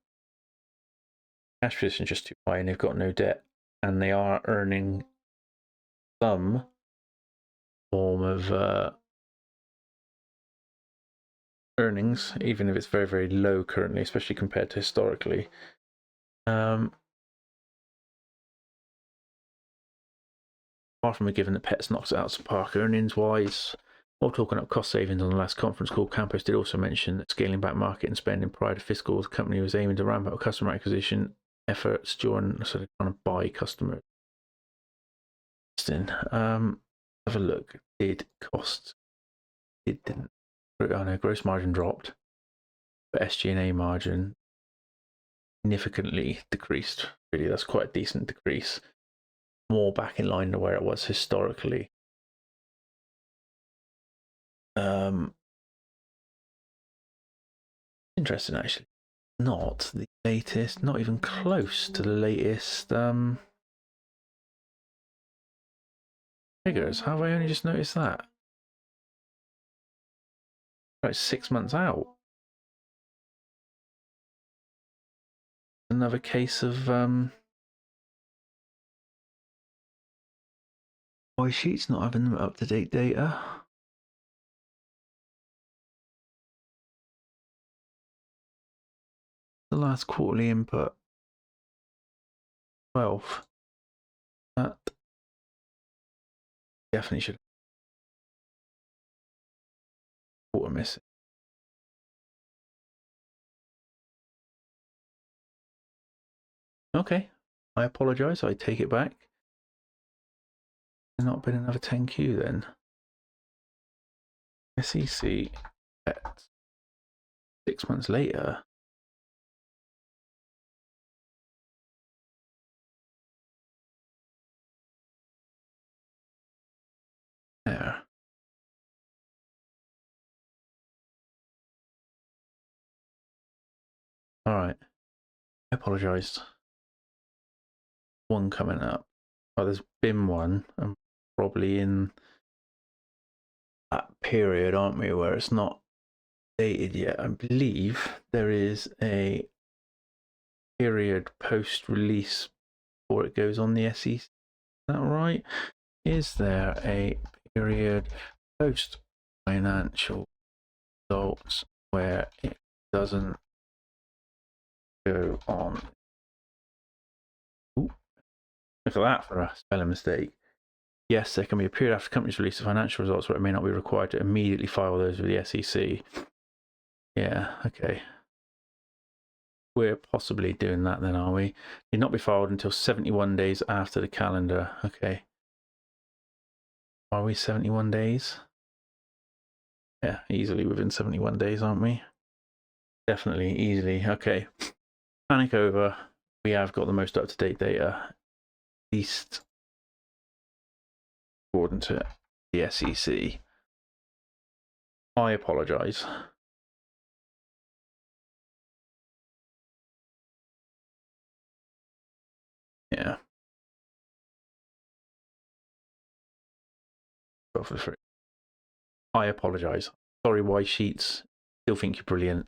Cash position is just too high and they've got no debt, and they are earning some form of earnings, even if it's very, very low currently, especially compared to historically. Apart from a given that Pets knocks it out of the park earnings-wise, while talking up cost savings on the last conference call, Campos did also mention that scaling back marketing spending prior to fiscal, the company was aiming to ramp up customer acquisition efforts during sort of trying to buy customers. have a look. Did cost? It didn't. Oh no, gross margin dropped, but SG&A margin significantly decreased. Really, that's quite a decent decrease. More back in line to where it was historically. Interesting, actually. Not the latest, not even close to the latest figures. Have I only just noticed that? Like 6 months out. Another case of why sheets not having them up-to-date data. The last quarterly input 12. That definitely should quarter missing. Okay, I apologise. I take it back. There's not been another 10Q then. SEC at 6 months later. There. All right. I apologise. One coming up. Oh, there's been one. I'm probably in that period, aren't we, where it's not dated yet. I believe there is a period post-release before it goes on the SEC. Is that right? Is there a period post-financial results where it doesn't go on? Ooh, look at that for a spelling mistake. Yes, there can be a period after companies release the financial results where it may not be required to immediately file those with the SEC. Yeah, okay. We're possibly doing that then, are we? Need not be filed until 71 days after the calendar. Okay. Are we 71 days? Yeah, easily within 71 days, aren't we? Definitely, easily. Okay. Panic over. We have got the most up-to-date data, at least according to the SEC. I apologise. Yeah. Go for the free. I apologise. Sorry, Y Sheets. Still think you're brilliant.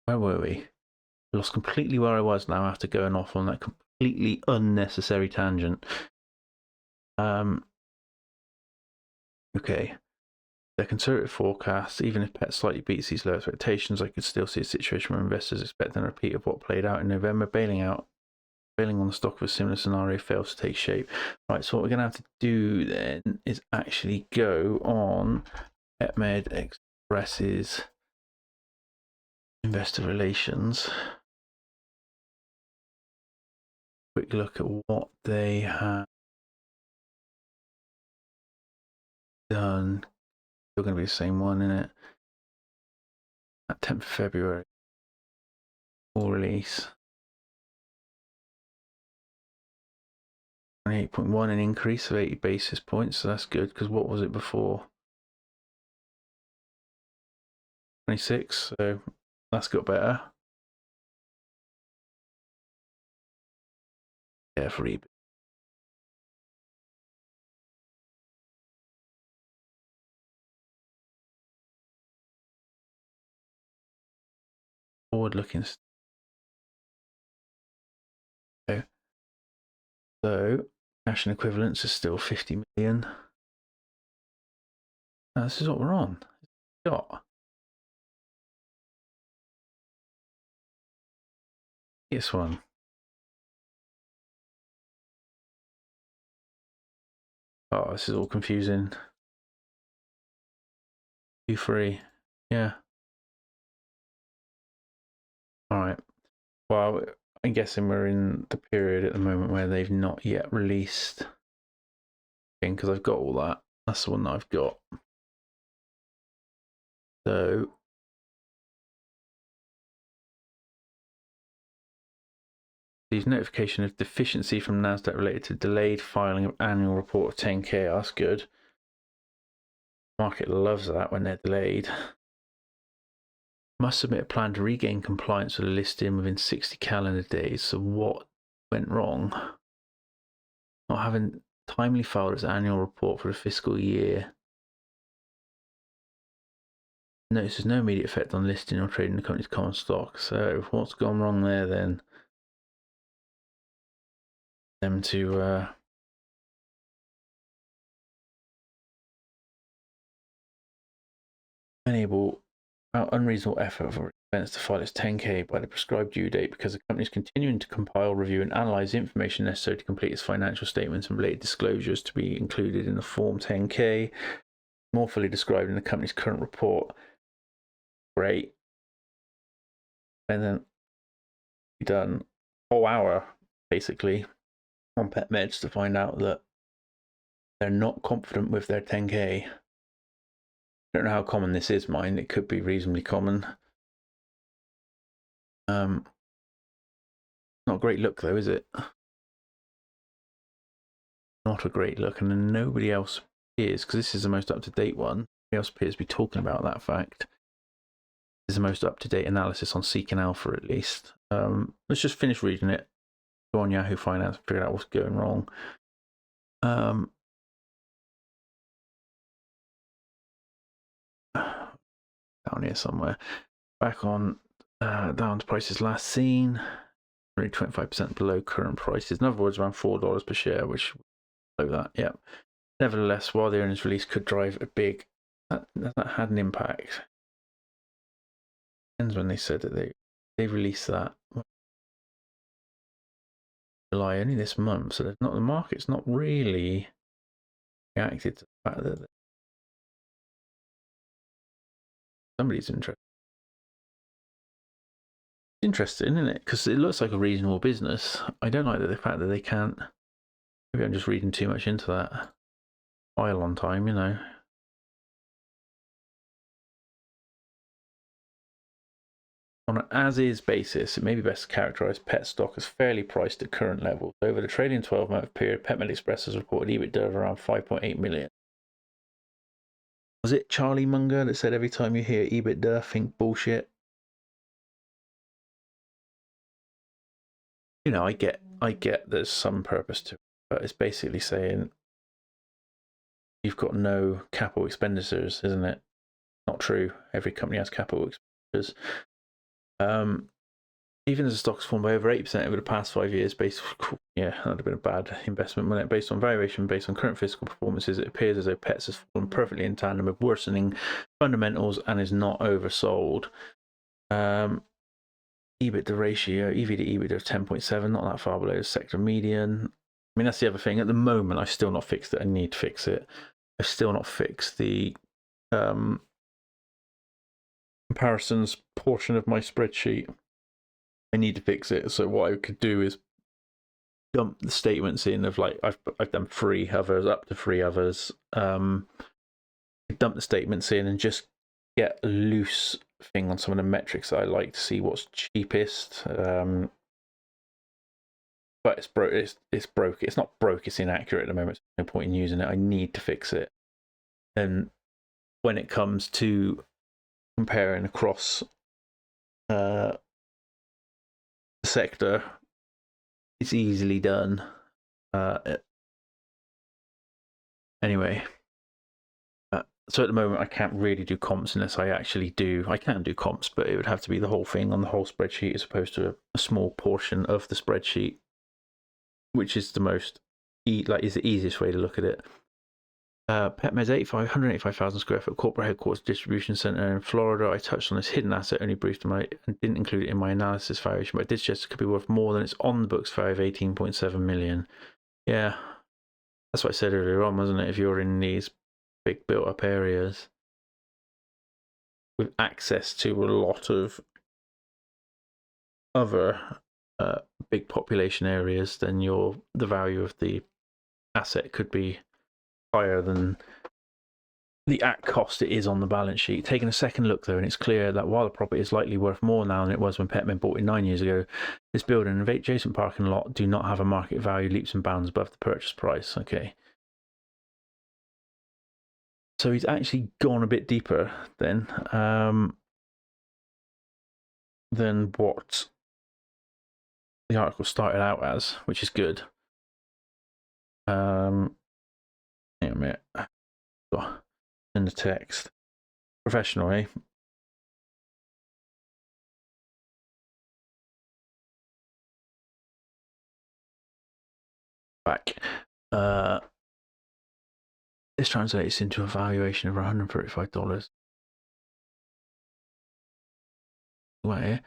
Where were we? I lost completely where I was now after going off on that completely unnecessary tangent. Okay. Their conservative forecasts, even if PET slightly beats these low expectations, I could still see a situation where investors expect a repeat of what played out in November. Bailing on the stock of a similar scenario fails to take shape. Right, so what we're going to have to do then is actually go on PetMed Express's investor relations. Quick look at what they have done. Still going to be the same one, isn't it? At 10th of February. Full release. 28.1, an increase of 80 basis points, so that's good, because what was it before? 26, so that's got better. Yeah, for EBIT. Forward looking. So cash and equivalents is still 50 million. This is what we're on. Got this one. Oh, this is all confusing. Q3. Yeah. All right. Well, I'm guessing we're in the period at the moment where they've not yet released, because I've got all that. That's the one that I've got. So these notification of deficiency from NASDAQ related to delayed filing of annual report of 10K. That's good. Market loves that when they're delayed. Must submit a plan to regain compliance with the listing within 60 calendar days. So what went wrong? Not having timely filed its annual report for the fiscal year. Notice there's no immediate effect on listing or trading the company's common stock. So what's gone wrong there then? Them to enable unreasonable effort for expense to file its 10K by the prescribed due date because the company is continuing to compile, review, and analyze the information necessary to complete its financial statements and related disclosures to be included in the Form 10K, more fully described in the company's current report. Great. And then we done a whole hour, basically, on PetMeds to find out that they're not confident with their 10K. I don't know how common this is, mine. It could be reasonably common. Not a great look, though, is it? Not a great look, and then nobody else appears, because this is the most up-to-date one. Nobody else appears to be talking about that fact. This is the most up-to-date analysis on Seeking Alpha, at least. Let's just finish reading it. Go on Yahoo Finance and figure out what's going wrong. Down here somewhere. Back on down to prices last seen. Only 25% below current prices. In other words, around $4 per share, which below that. Yeah. Nevertheless, while the earnings release could drive a big, that had an impact. Depends when they said that they released that. July, only this month, so there's not, the market's not really reacted to the fact that somebody's interested. Interesting, isn't it? Because it looks like a reasonable business. I don't like the fact that they can't. Maybe I'm just reading too much into that. File on time, you know. On an as-is basis, it may be best to characterize pet stock as fairly priced at current levels. Over the trailing 12-month period, PetMed Express has reported EBITDA of around 5.8 million. Was it Charlie Munger that said every time you hear EBITDA, think bullshit? You know, I get there's some purpose to it, but it's basically saying you've got no capital expenditures, isn't it? Not true. Every company has capital expenditures. Even as the stock's fallen by over 8% over the past 5 years, that'd have been a bad investment, wouldn't it? Based on valuation, based on current fiscal performances, it appears as though Pets has fallen perfectly in tandem with worsening fundamentals and is not oversold. EBITDA ratio, EV to EBITDA of 10.7, not that far below the sector median. I mean, that's the other thing. At the moment, I've still not fixed it. I need to fix it. I've still not fixed the comparisons portion of my spreadsheet. I need to fix it. So what I could do is dump the statements in of like I've done 3 others, up to 3 others. Dump the statements in and just get a loose thing on some of the metrics that I like to see what's cheapest. But it's broke. It's broke. It's not broke. It's inaccurate at the moment. There's no point in using it. I need to fix it. And when it comes to comparing across the sector, it's easily done. Anyway, so at the moment I can't really do comps unless I actually do. I can do comps, but it would have to be the whole thing on the whole spreadsheet as opposed to a small portion of the spreadsheet, which is the most is the easiest way to look at it. PetMed's 185,000 square foot corporate headquarters distribution center in Florida. I touched on this hidden asset only briefly and didn't include it in my analysis valuation, but I did suggest it could be worth more than its on the books value of 18.7 million. Yeah, that's what I said earlier on, wasn't it? If you're in these big built up areas with access to a lot of other big population areas, then the value of the asset could be higher than the at cost it is on the balance sheet. Taking a second look though, and it's clear that while the property is likely worth more now than it was when PetMed bought it 9 years ago, this building and adjacent parking lot do not have a market value leaps and bounds above the purchase price. Okay. So he's actually gone a bit deeper then than what the article started out as, which is good. Hang on a minute. In the text. Professional, eh? Back. This translates into a valuation of $135. Where,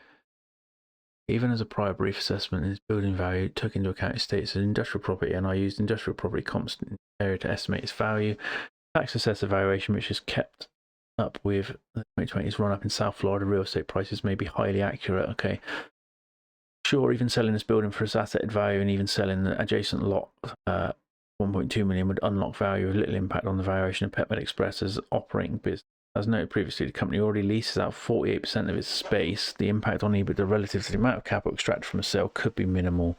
even as a prior brief assessment in its building value, took into account its status as industrial property, and I used industrial property constant area to estimate its value. Tax assessor valuation, which is kept up with the 2020's run up in South Florida real estate prices, may be highly accurate. Okay. Sure, even selling this building for its asset value and even selling the adjacent lot, 1.2 million, would unlock value with little impact on the valuation of PetMed Express's operating business. As noted previously, the company already leases out 48% of its space. The impact on EBITDA relative to the amount of capital extracted from a sale could be minimal.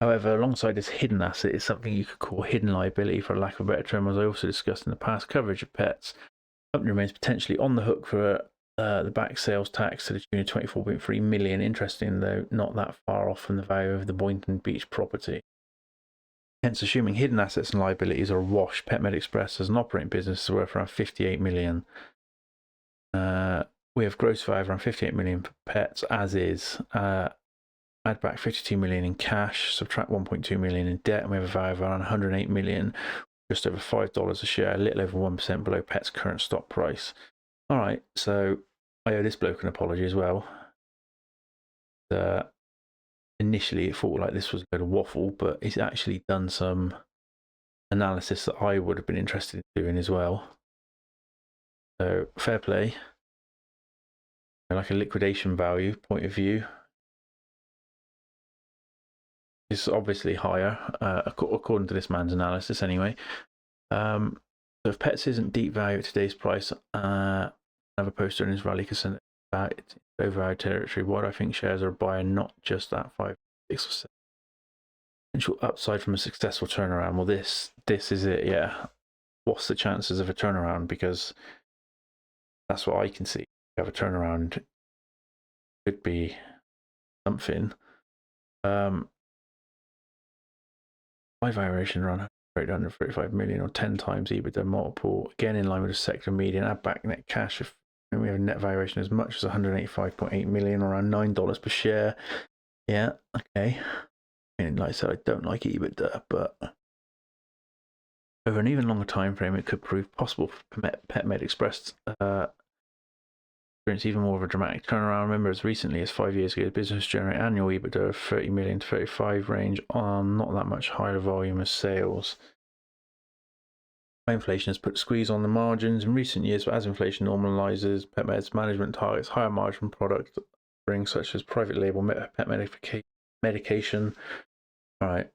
However, alongside this hidden asset is something you could call hidden liability, for lack of a better term, as I also discussed in the past. Coverage of pets. The company remains potentially on the hook for the back sales tax to the tune of 24.3 million. Interesting, though, not that far off from the value of the Boynton Beach property. Hence, assuming hidden assets and liabilities are a wash, PetMed Express as an operating business is worth around 58 million. We have gross value around 58 million for pets, as is. Add back 52 million in cash, subtract 1.2 million in debt, and we have a value of around 108 million, just over $5 a share, a little over 1% below Pet's current stock price. All right, so I owe this bloke an apology as well. Initially, it thought like this was a bit of waffle, but he's actually done some analysis that I would have been interested in doing as well. So, fair play. Like a liquidation value point of view, is obviously higher, according to this man's analysis anyway. So if Pets isn't deep value at today's price, another poster in his rally concerned about it overvalued territory. What I think shares are buying, not just that 5, 6 or 7 potential upside from a successful turnaround. Well, this is it, yeah. What's the chances of a turnaround? Because that's what I can see. Have a turnaround could be something. My valuation around 835 million, or 10 times EBITDA multiple, again in line with the sector median. Add back net cash if we have a net valuation as much as 185.8 million, around $9 per share. Yeah, okay. And like I said, I don't like EBITDA, but over an even longer time frame, it could prove possible for PetMed Express experience even more of a dramatic turnaround. Remember, as recently as 5 years ago, the business generated annual EBITDA of 30 million to 35 range on not that much higher volume of sales. Inflation has put a squeeze on the margins in recent years, but as inflation normalizes, PetMed's management targets higher margin product offerings such as private label pet medication. All right.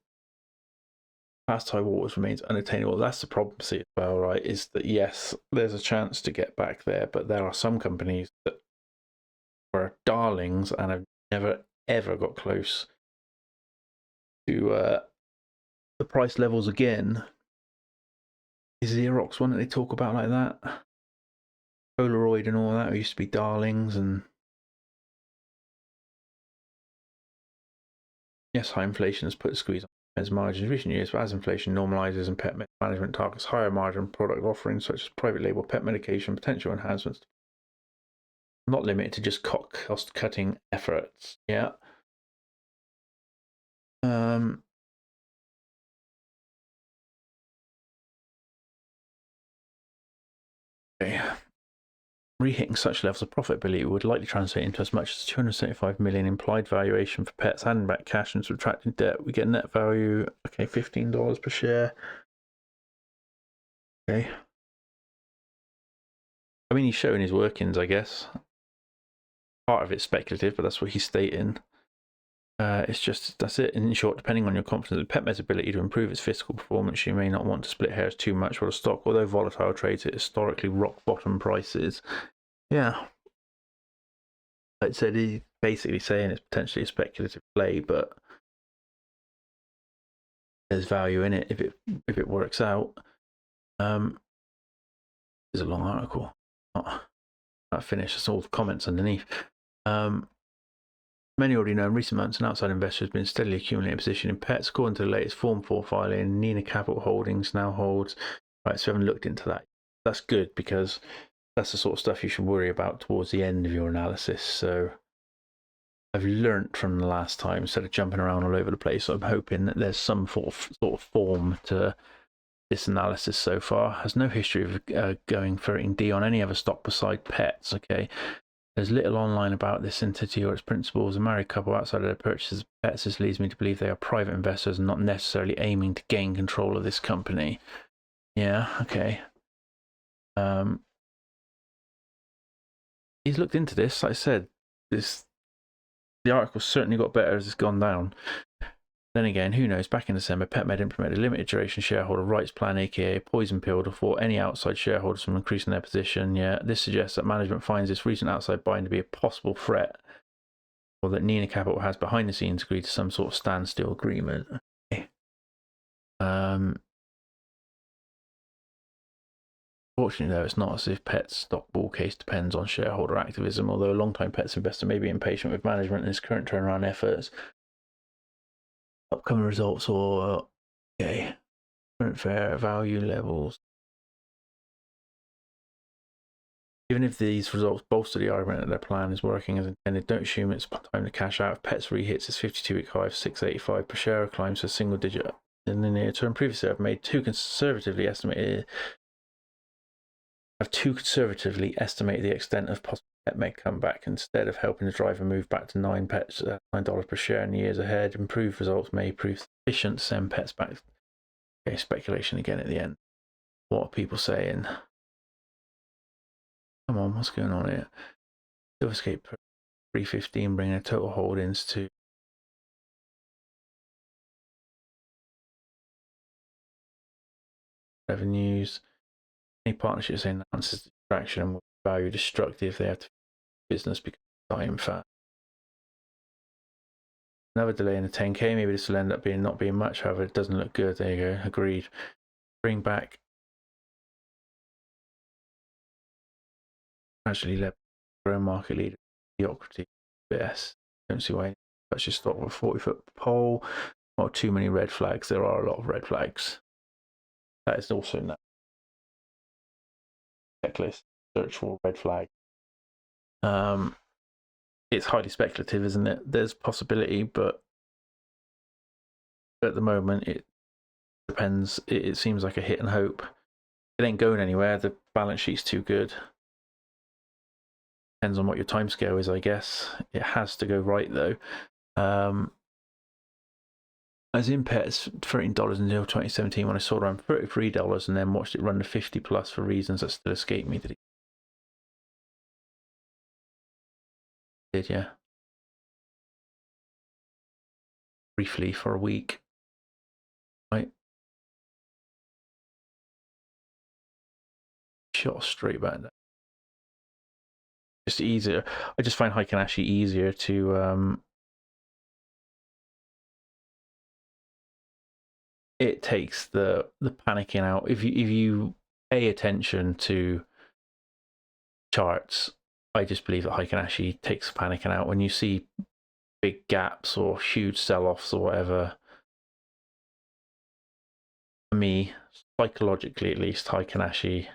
Past high waters remains unattainable. That's the problem, see, as well, right? Is that yes, there's a chance to get back there, but there are some companies that were darlings and have never ever got close to the price levels again. Is Xerox one that they talk about like that? Polaroid and all that used to be darlings, and yes, high inflation has put a squeeze on PetMed's margins in recent years, but as inflation normalizes and PetMed management targets higher margin product offerings such as private label pet medication, potential enhancements not limited to just cost cutting efforts. Yeah. Okay. Re-hitting such levels of profitability would likely translate into as much as 275 million implied valuation for Pets, handing back cash and subtracting debt. We get net value, okay, $15 per share. Okay. I mean, he's showing his workings, I guess. Part of it's speculative, but that's what he's stating. It's just, that's it. In short, depending on your confidence in PetMed's ability to improve its fiscal performance, you may not want to split hairs too much while the stock, although volatile, trades at historically rock bottom prices. Yeah. Like I said, he's basically saying it's potentially a speculative play, but there's value in it if it works out. There's a long article. Not finished. It's all comments underneath. Many already know in recent months, an outside investor has been steadily accumulating a position in pets. According to the latest Form 4 filing, Nina Capital Holdings now holds. Right, so we haven't looked into that. That's good because that's the sort of stuff you should worry about towards the end of your analysis. So I've learnt from the last time, instead of jumping around all over the place, I'm hoping that there's some sort of form to this analysis so far. Has no history of going for D on any other stock beside pets. Okay. There's little online about this entity or its principals. A married couple outside of their purchases of pets. This leads me to believe they are private investors and not necessarily aiming to gain control of this company. Yeah, okay. He's looked into this. Like I said, the article certainly got better as it's gone down. Then again, who knows? Back in December, PetMed implemented a limited duration shareholder rights plan, aka poison pill, to thwart any outside shareholders from increasing their position. Yeah, this suggests that management finds this recent outside buying to be a possible threat, or that Nina Capital has behind the scenes agreed to some sort of standstill agreement. Okay. Fortunately, though, it's not as if Pet's stock bull case depends on shareholder activism, although a long-time Pets investor may be impatient with management and his current turnaround efforts. Upcoming results or current fair value levels. Even if these results bolster the argument that their plan is working as intended, don't assume it's time to cash out. If Pets re-hits its 52-week high of $6.85 per share, climbs to a single digit in the near term. Previously, I've too conservatively estimated the extent of possible PetMed comeback instead of helping to drive a move back to $9 per share in the years ahead. Improved results may prove sufficient to send Pets back. Okay, speculation again at the end. What are people saying? Come on, what's going on here? Silverscape 315, bringing their total holdings to revenues. Any partnerships enhances distraction and will be value destructive if they have to business because of time fat. Another delay in the 10K. Maybe this will end up not being much. However, it doesn't look good. There you go. Agreed. Bring back. Actually, let grow market leader. Mediocrity. Yes. Don't see why. Let's just stop with a 40-foot pole. Not too many red flags. There are a lot of red flags. That is also in that checklist. Search for red flag. It's highly speculative, isn't it? There's possibility, but at the moment it depends. It seems like a hit and hope. It ain't going anywhere. The balance sheet's too good. Depends on what your timescale is, I guess. It has to go right though. As in Pets, $13 until 2017 when I saw it around $33 and then watched it run to 50 plus for reasons that still escape me. Did yeah. Briefly for a week. Right. Shot straight back down. Just easier. I just find Heiken-Ashi easier to it takes the panicking out. If you pay attention to charts, I just believe that Heiken-Ashi takes panicking out. When you see big gaps or huge sell-offs or whatever, for me, psychologically at least, Heiken-Ashi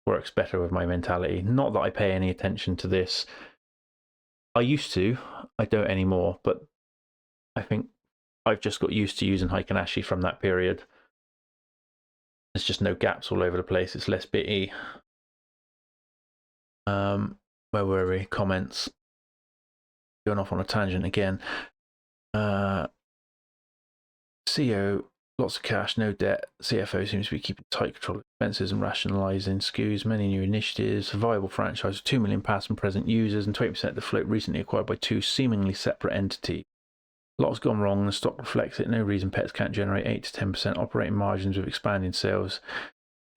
works better with my mentality. Not that I pay any attention to this. I used to. I don't anymore, but I think I've just got used to using Heiken-Ashi from that period. There's just no gaps all over the place. It's less bitty. Where were we? Comments. Going off on a tangent again. CEO, lots of cash, no debt. CFO seems to be keeping tight control of expenses and rationalising SKUs. Many new initiatives. A viable franchise with 2 million past and present users and 20% of the float recently acquired by two seemingly separate entities. A lot's gone wrong and the stock reflects it. No reason pets can't generate 8 to 10% operating margins with expanding sales.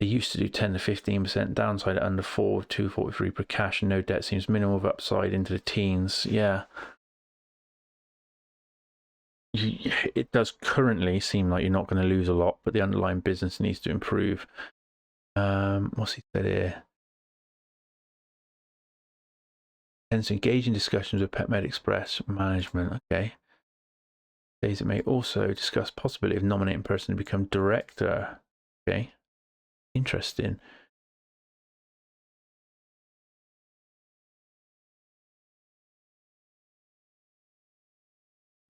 They used to do 10 to 15%, downside at under 4 with 243 per cash, and no debt seems minimal, with upside into the teens. Yeah. It does currently seem like you're not going to lose a lot, but the underlying business needs to improve. What's he said here? Tends to engage in discussions with PetMed Express management. Okay. Days it may also discuss possibility of nominating person to become director. Okay. Interesting.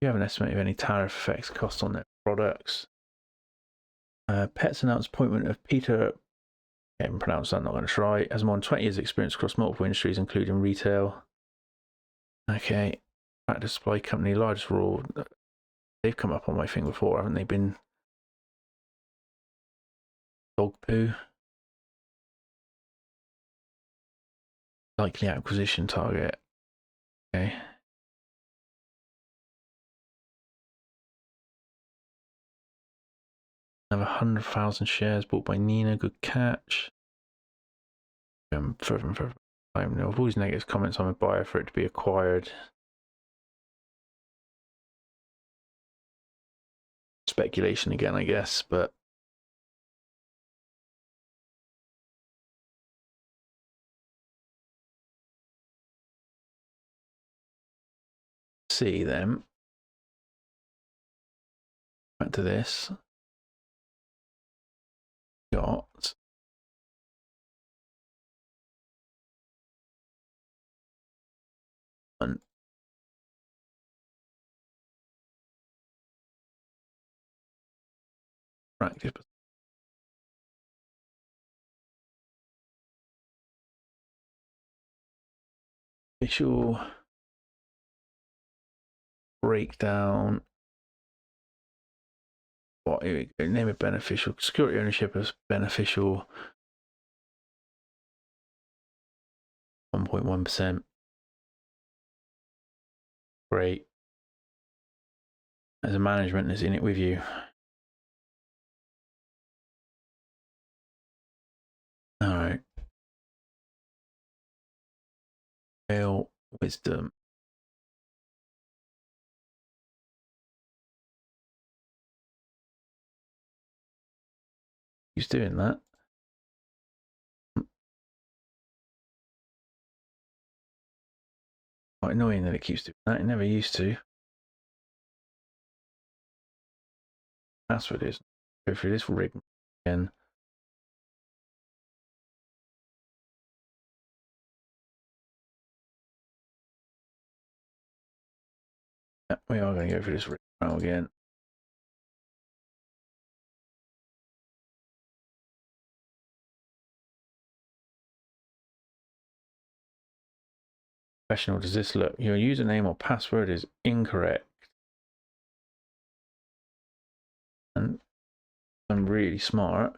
You have an estimate of any tariff effects cost on their products. Pets announced appointment of Peter, I can't pronounce that, not going to try, has more than 20 years experience across multiple industries, including retail. Okay. Practice supply company, largest rule. They've come up on my thing before, haven't they? Been dog poo. Likely acquisition target. Okay. Another 100,000 shares bought by Nina. Good catch. Further and further. With all these negative comments, I'm a buyer for it to be acquired. Speculation again, I guess, but see them. Back to this. Got one. Practice. Official breakdown. What? Here we go. Name it beneficial. Security ownership as beneficial. 1.1%. Great. As a management is in it with you. All right. Fail wisdom. He's doing that. Quite annoying that it keeps doing that. It never used to. That's what it is. Go through this rig again. Yeah, we are going to go through this rig now again. Professional, does this look? Your username or password is incorrect. And I'm really smart.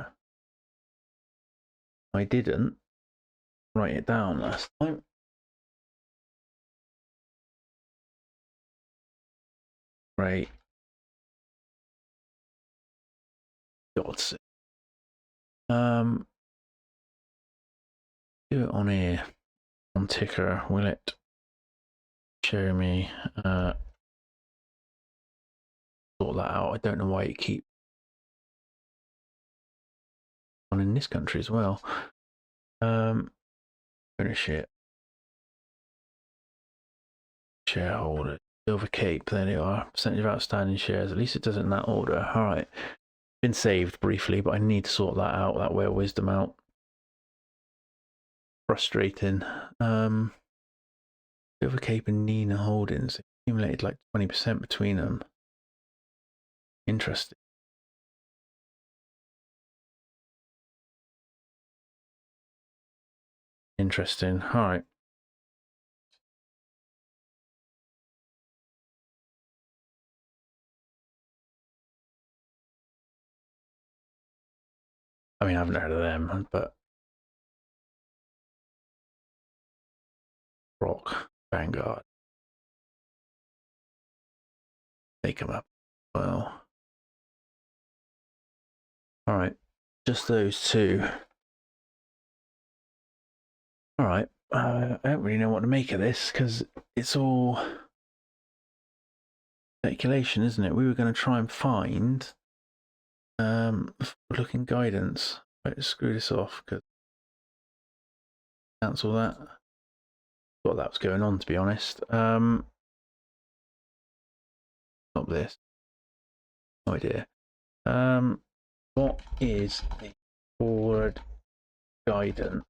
I didn't write it down last time. Right. God's sake. Do it on here. On ticker. Will it show me? Sort that out. I don't know why it keeps on in this country as well. Ownership. Shareholder. Silver Cape. There they are. Percentage of outstanding shares. At least it does it in that order. All right. Been saved briefly, but I need to sort that out. That way of wisdom out. Frustrating. Silver Cape and Nina Holdings accumulated like 20% between them. Interesting. Interesting. All right. I mean, I haven't heard of them, but Rock, Vanguard. They come up. Well, all right, just those two. All right, I don't really know what to make of this because it's all speculation, isn't it? We were going to try and find looking guidance. Right, screw this off because cancel that. Thought that was going on, to be honest. Not this. No idea. What is the forward guidance?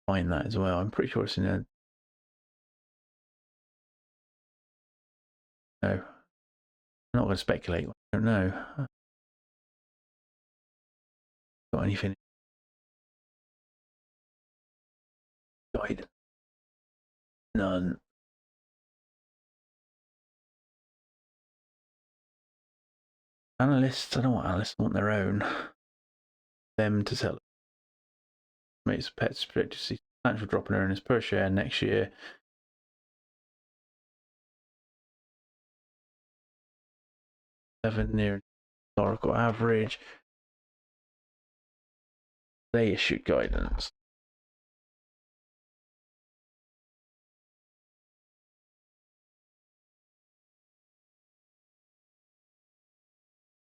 Find that as well. I'm pretty sure it's in a. No, I'm not going to speculate. I don't know. Got anything? Guidance? None. Analysts. I don't want analysts. I want their own. Them to sell. Makes pets projected to see substantial drop in earnings per share next year. $7 near historical average. They issued guidance.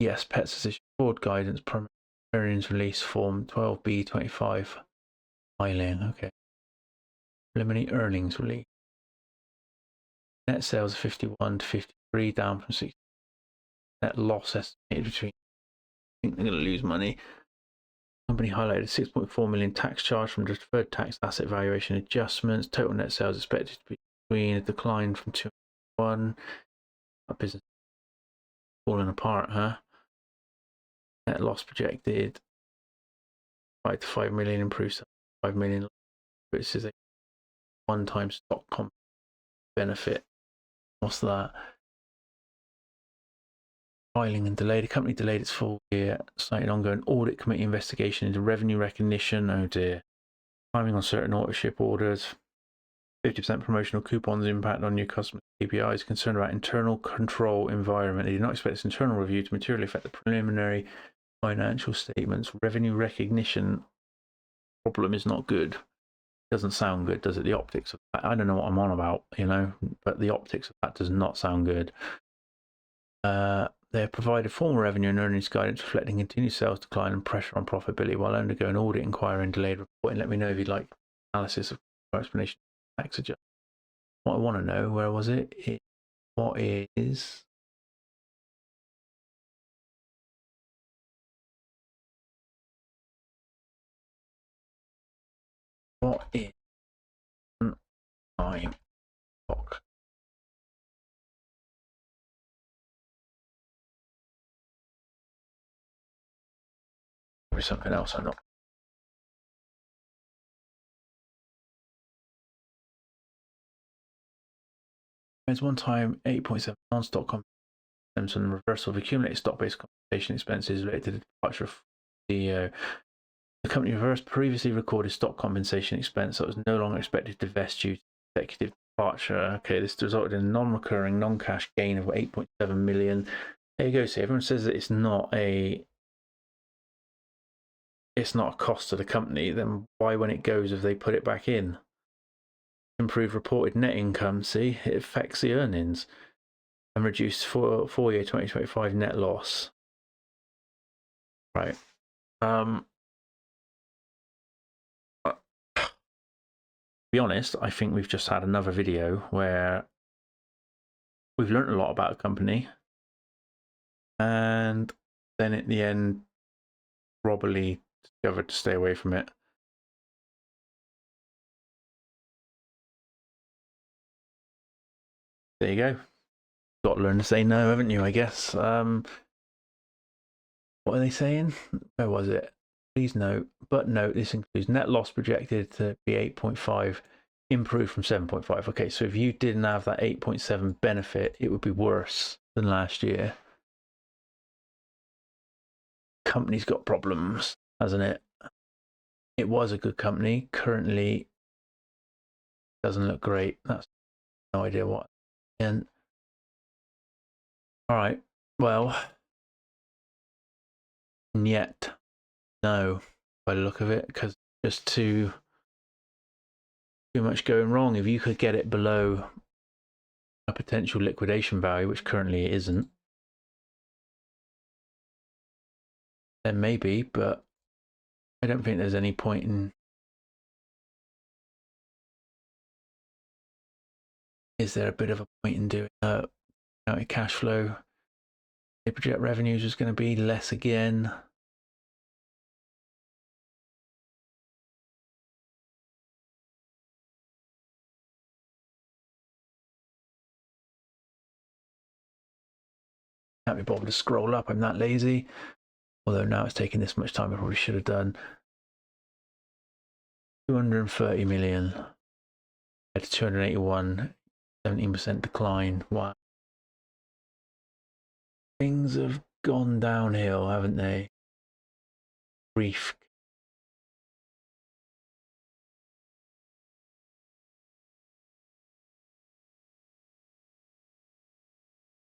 Yes, Pets has issued forward guidance, primary earnings release form 12B25 filing. Okay. Preliminary earnings release. Net sales 51 to 53, down from 60. Net loss estimated between. I think they're going to lose money. Company highlighted 6.4 million tax charge from deferred tax asset valuation adjustments. Total net sales expected to be between a decline from 201. A business falling apart, huh? Net loss projected 5 to 5 million, improved 5 million. This is a one-time stock comp benefit. What's that? Filing and delayed. The company delayed its full year, citing ongoing audit committee investigation into revenue recognition. Oh dear. Timing on certain auto-ship orders. 50% promotional coupons impact on new customer KPIs. Concerned about internal control environment. They did not expect this internal review to materially affect the preliminary financial statements. Revenue recognition problem is not good. Doesn't sound good, does it? The optics of that, I don't know what I'm on about, you know, but the optics of that does not sound good. They have provided formal revenue and earnings guidance reflecting continued sales decline and pressure on profitability while undergoing audit inquiry and delayed reporting. Let me know if you'd like analysis of explanation of tax adjustment. What I want to know, where was it? What is time clock? Or something else I'm not. There's one time 8.7 non-stock compensation from the reversal of accumulated stock-based compensation expenses related to the departure of CEO. The company reversed previously recorded stock compensation expense that was no longer expected to vest due to executive departure. Okay, this resulted in a non-recurring, non-cash gain of 8.7 million. There you go. See, everyone says that it's not a cost to the company. Then why, when it goes, if they put it back in? Improve reported net income. See, it affects the earnings and reduce full year 2025 net loss. Right. To be honest, I think we've just had another video where we've learned a lot about a company, and then at the end, probably discovered to stay away from it. There you go. Got to learn to say no, haven't you? I guess. What are they saying? Where was it? Please note, but note this includes net loss projected to be 8.5, improved from 7.5. Okay, so if you didn't have that 8.7 benefit, it would be worse than last year. Company's got problems, hasn't it? It was a good company. Currently, doesn't look great. That's no idea what And all right, well, yet no, by the look of it, because just too much going wrong. If you could get it below a potential liquidation value, which currently it isn't, then maybe, but I don't think there's any point in. Is there a bit of a point in doing cash flow? They project revenues is going to be less again. Can't be bothered to scroll up. I'm that lazy. Although now it's taking this much time, I probably should have done. 230 million to 281, 17% decline. Wow. Things have gone downhill, haven't they? Brief.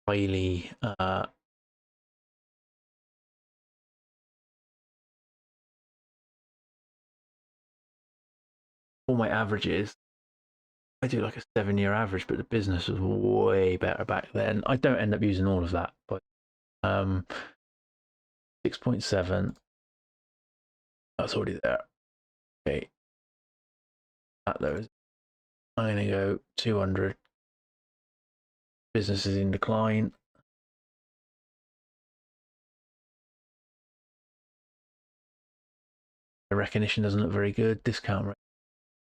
Highly all my averages, I do like a 7-year average, but the business was way better back then. I don't end up using all of that, but 6.7, that's already there. Okay, that those. I'm gonna go 200. Business is in decline. The recognition doesn't look very good. Discount rate,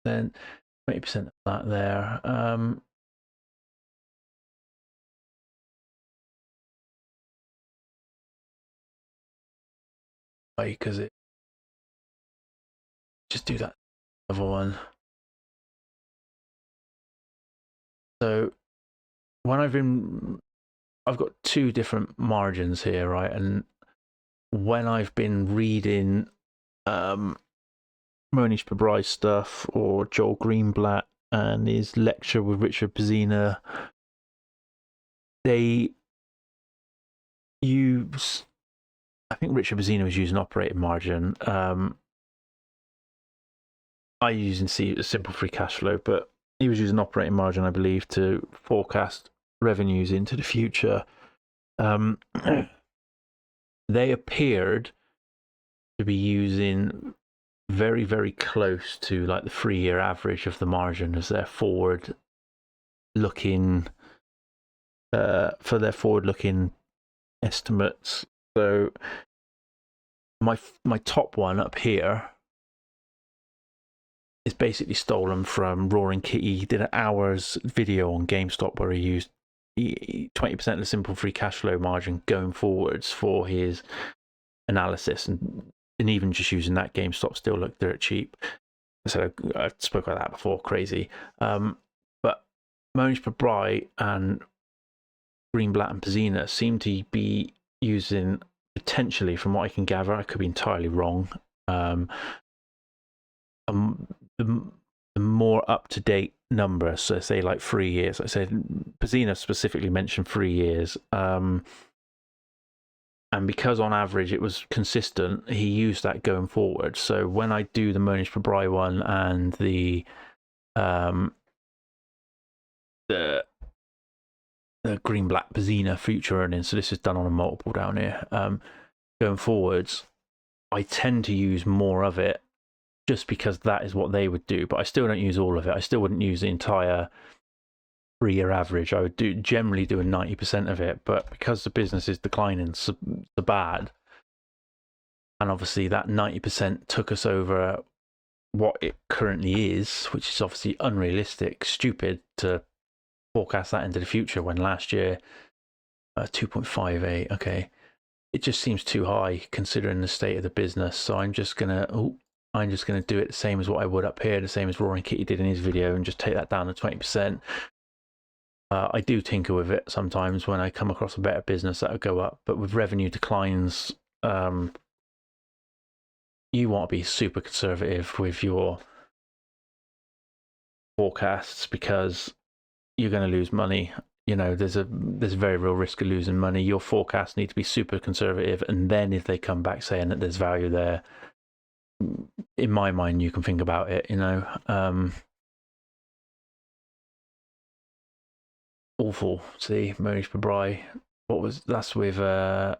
then 20% of that there. Because it just do that other one. So when I've got two different margins here, right? And when I've been reading Monish Pabrai stuff or Joel Greenblatt and his lecture with Richard Pezina, they use, I think Richard Pezina was using operating margin. I use a simple free cash flow, but he was using operating margin, I believe, to forecast revenues into the future. They appeared to be using very, very close to like the 3-year average of the margin as their forward looking estimates. So my top one up here is basically stolen from Roaring Kitty. He did an hour's video on GameStop where he used 20% of the simple free cash flow margin going forwards for his analysis, and even just using that, GameStop still looked dirt cheap. So I spoke about that before, crazy. But Monish Pabrai and Greenblatt and Pezina seem to be using, potentially, from what I can gather, I could be entirely wrong, the more up-to-date number. So say like 3 years. I said Pezina specifically mentioned 3 years. And because on average it was consistent, he used that going forward. So when I do the Monish Pabrai one and the Greenblatt Pezina future earnings, so this is done on a multiple down here, going forwards, I tend to use more of it just because that is what they would do. But I still don't use all of it. I still wouldn't use the entire 3-year average. I would generally do a 90% of it, but because the business is declining so bad, and obviously that 90% took us over what it currently is, which is obviously unrealistic, stupid to forecast that into the future when last year 2.58, okay, it just seems too high considering the state of the business. So I'm just gonna do it the same as what I would up here, the same as Roaring Kitty did in his video, and just take that down to 20%. I do tinker with it sometimes when I come across a better business that would go up, but with revenue declines, you want to be super conservative with your forecasts because you're going to lose money. you know, there's a very real risk of losing money. Your forecasts need to be super conservative, and then if they come back saying that there's value there, in my mind, you can think about it. You know, awful. See, Monish Pabrai, that's with 4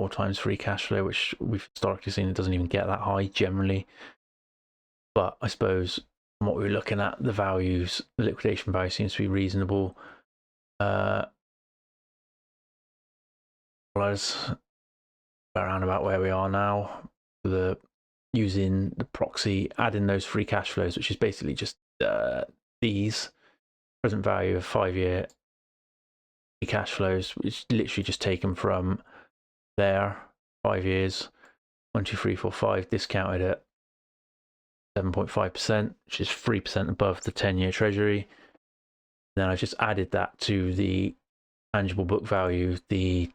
times free cash flow, which we've historically seen it doesn't even get that high generally. But I suppose from what we were looking at, the values, the liquidation value seems to be reasonable. Around about where we are now, using the proxy, adding those free cash flows, which is basically just these present value of 5-year free cash flows, which literally just taken from there, 5 years, 1, 2, 3, 4, 5, discounted at 7.5%, which is 3% above the 10-year treasury. Then I just added that to the tangible book value, the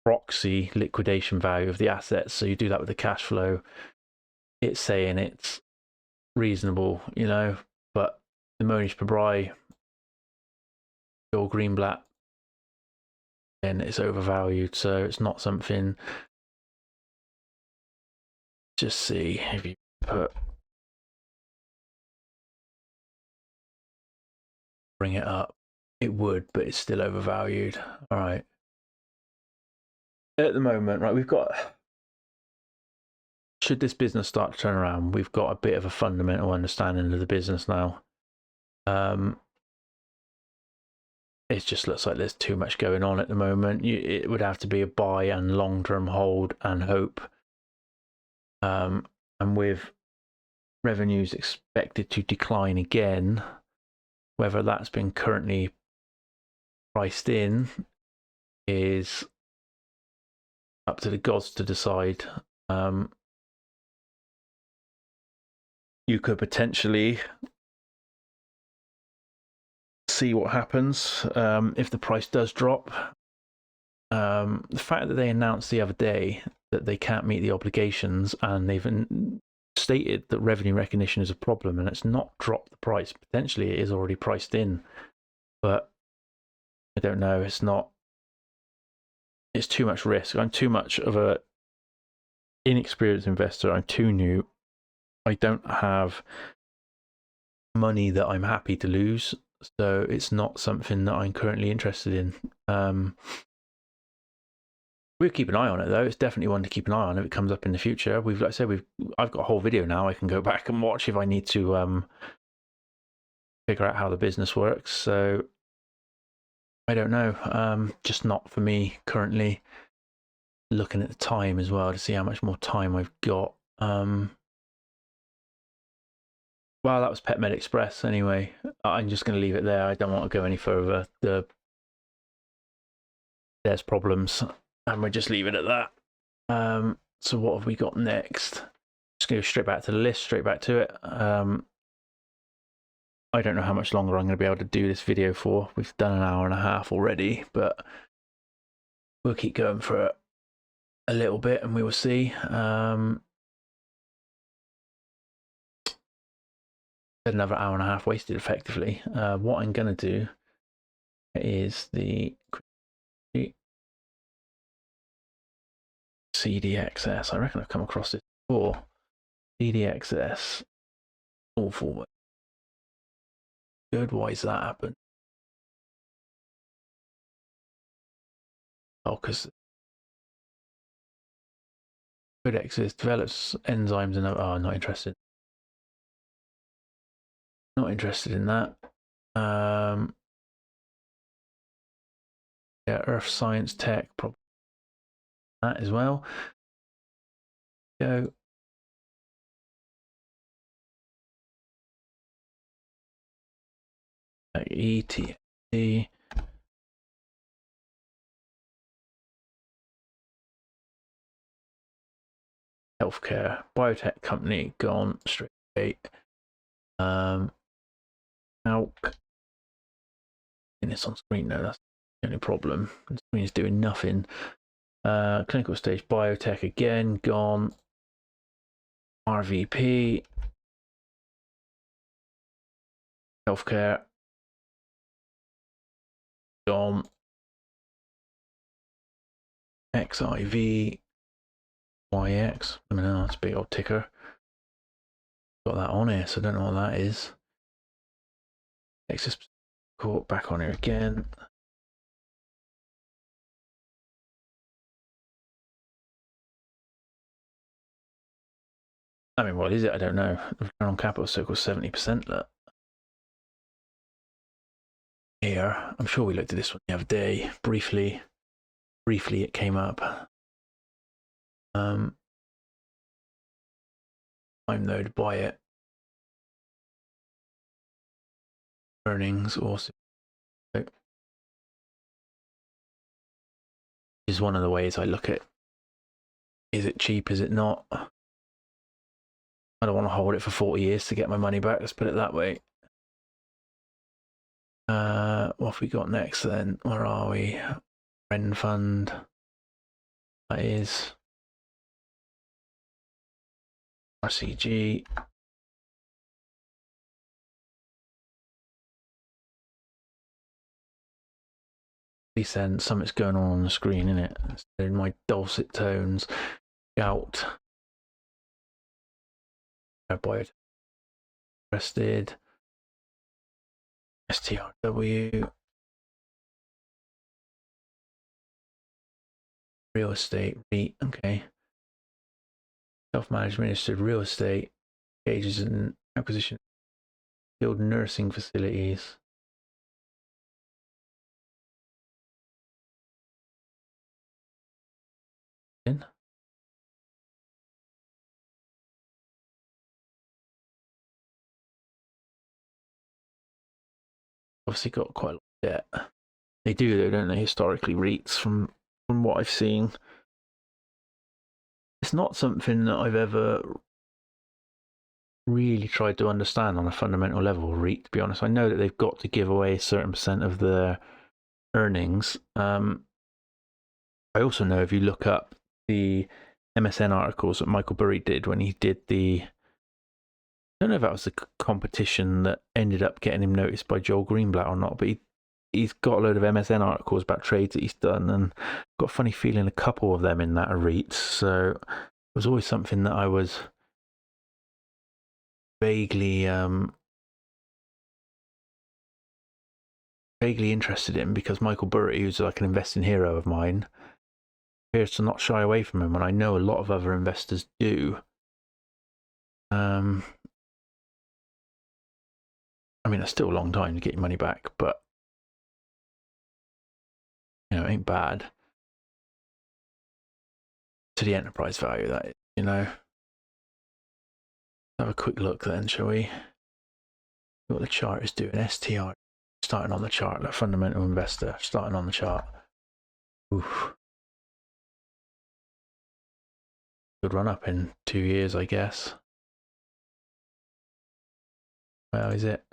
proxy liquidation value of the assets. So you do that with the cash flow. It's saying it's reasonable, you know, but the Monish Pabrai, Joel Greenblatt, and it's overvalued, so it's not something. Just see if you bring it up, it would, but it's still overvalued. All right. At the moment, right, we've got, should this business start to turn around, we've got a bit of a fundamental understanding of the business now. It just looks like there's too much going on at the moment. It would have to be a buy and long-term hold and hope. And with revenues expected to decline again, whether that's been currently priced in is up to the gods to decide. You could potentially see what happens if the price does drop. The fact that they announced the other day that they can't meet the obligations, and they've stated that revenue recognition is a problem, and it's not dropped the price. Potentially it is already priced in, but I don't know. It's not. It's too much risk. I'm too much of a inexperienced investor. I'm too new. I don't have money that I'm happy to lose, so it's not something that I'm currently interested in. We'll keep an eye on it, though. It's definitely one to keep an eye on if it comes up in the future. Like I said, I've got a whole video now I can go back and watch if I need to figure out how the business works. So I don't know. Just not for me currently. Looking at the time as well to see how much more time I've got. Well, that was Pet Med Express anyway. I'm just going to leave it there. I don't want to go any further. There's problems, and we'll just leave it at that. So what have we got next? Just go straight back to the list, straight back to it. I don't know how much longer I'm going to be able to do this video for. We've done an hour and a half already, but we'll keep going for a little bit and we will see. Another hour and a half wasted effectively. What I'm going to do is the CDXS. I reckon I've come across this before. CDXS. Awful. Good. Why does that happen? Oh, because Codexis develops enzymes and oh, not interested. Not interested in that. Yeah, Earth Science Tech, probably that as well. Go. ETC. Healthcare, biotech company, gone straight away. Now, it's on screen now, that's the only problem. The screen is doing nothing. Clinical stage biotech again, gone. RVP. Healthcare, on XIV YX. I mean, that's a big old ticker. Got that on here, so I don't know what that is. Excess caught back on here again. I mean, what is it? I don't know. The return on capital circle 70%. Look. Here, I'm sure we looked at this one the other day. Briefly it came up. Time though to buy it. Earnings also. Is one of the ways I look at. Is it cheap? Is it not? I don't want to hold it for 40 years to get my money back. Let's put it that way. What have we got next then? Where are we? Friend fund. That is RCG. Please then something's going on the screen, isn't it? In my dulcet tones. Gout. Bio interested. STRW. Real estate REIT. Okay. Self-managed administered real estate engages in acquisition of skilled nursing facilities. Obviously got quite a lot of debt. They do though, don't they, historically, REITs from what I've seen. It's not something that I've ever really tried to understand on a fundamental level, REIT, to be honest. I know that they've got to give away a certain percent of their earnings. I also know if you look up the MSN articles that Michael Burry did when he did I don't know if that was the competition that ended up getting him noticed by Joel Greenblatt or not, but he's got a load of MSN articles about trades that he's done, and got a funny feeling a couple of them in that are REITs. So it was always something that I was vaguely interested in, because Michael Burry, who's like an investing hero of mine, appears to not shy away from him, and I know a lot of other investors do. I mean, it's still a long time to get your money back, but you know, it ain't bad to the enterprise value, that is, you know. Have a quick look then, shall we? What the chart is doing. STR starting on the chart, like fundamental investor starting on the chart. Oof. Good run up in 2 years, I guess. Well, is it?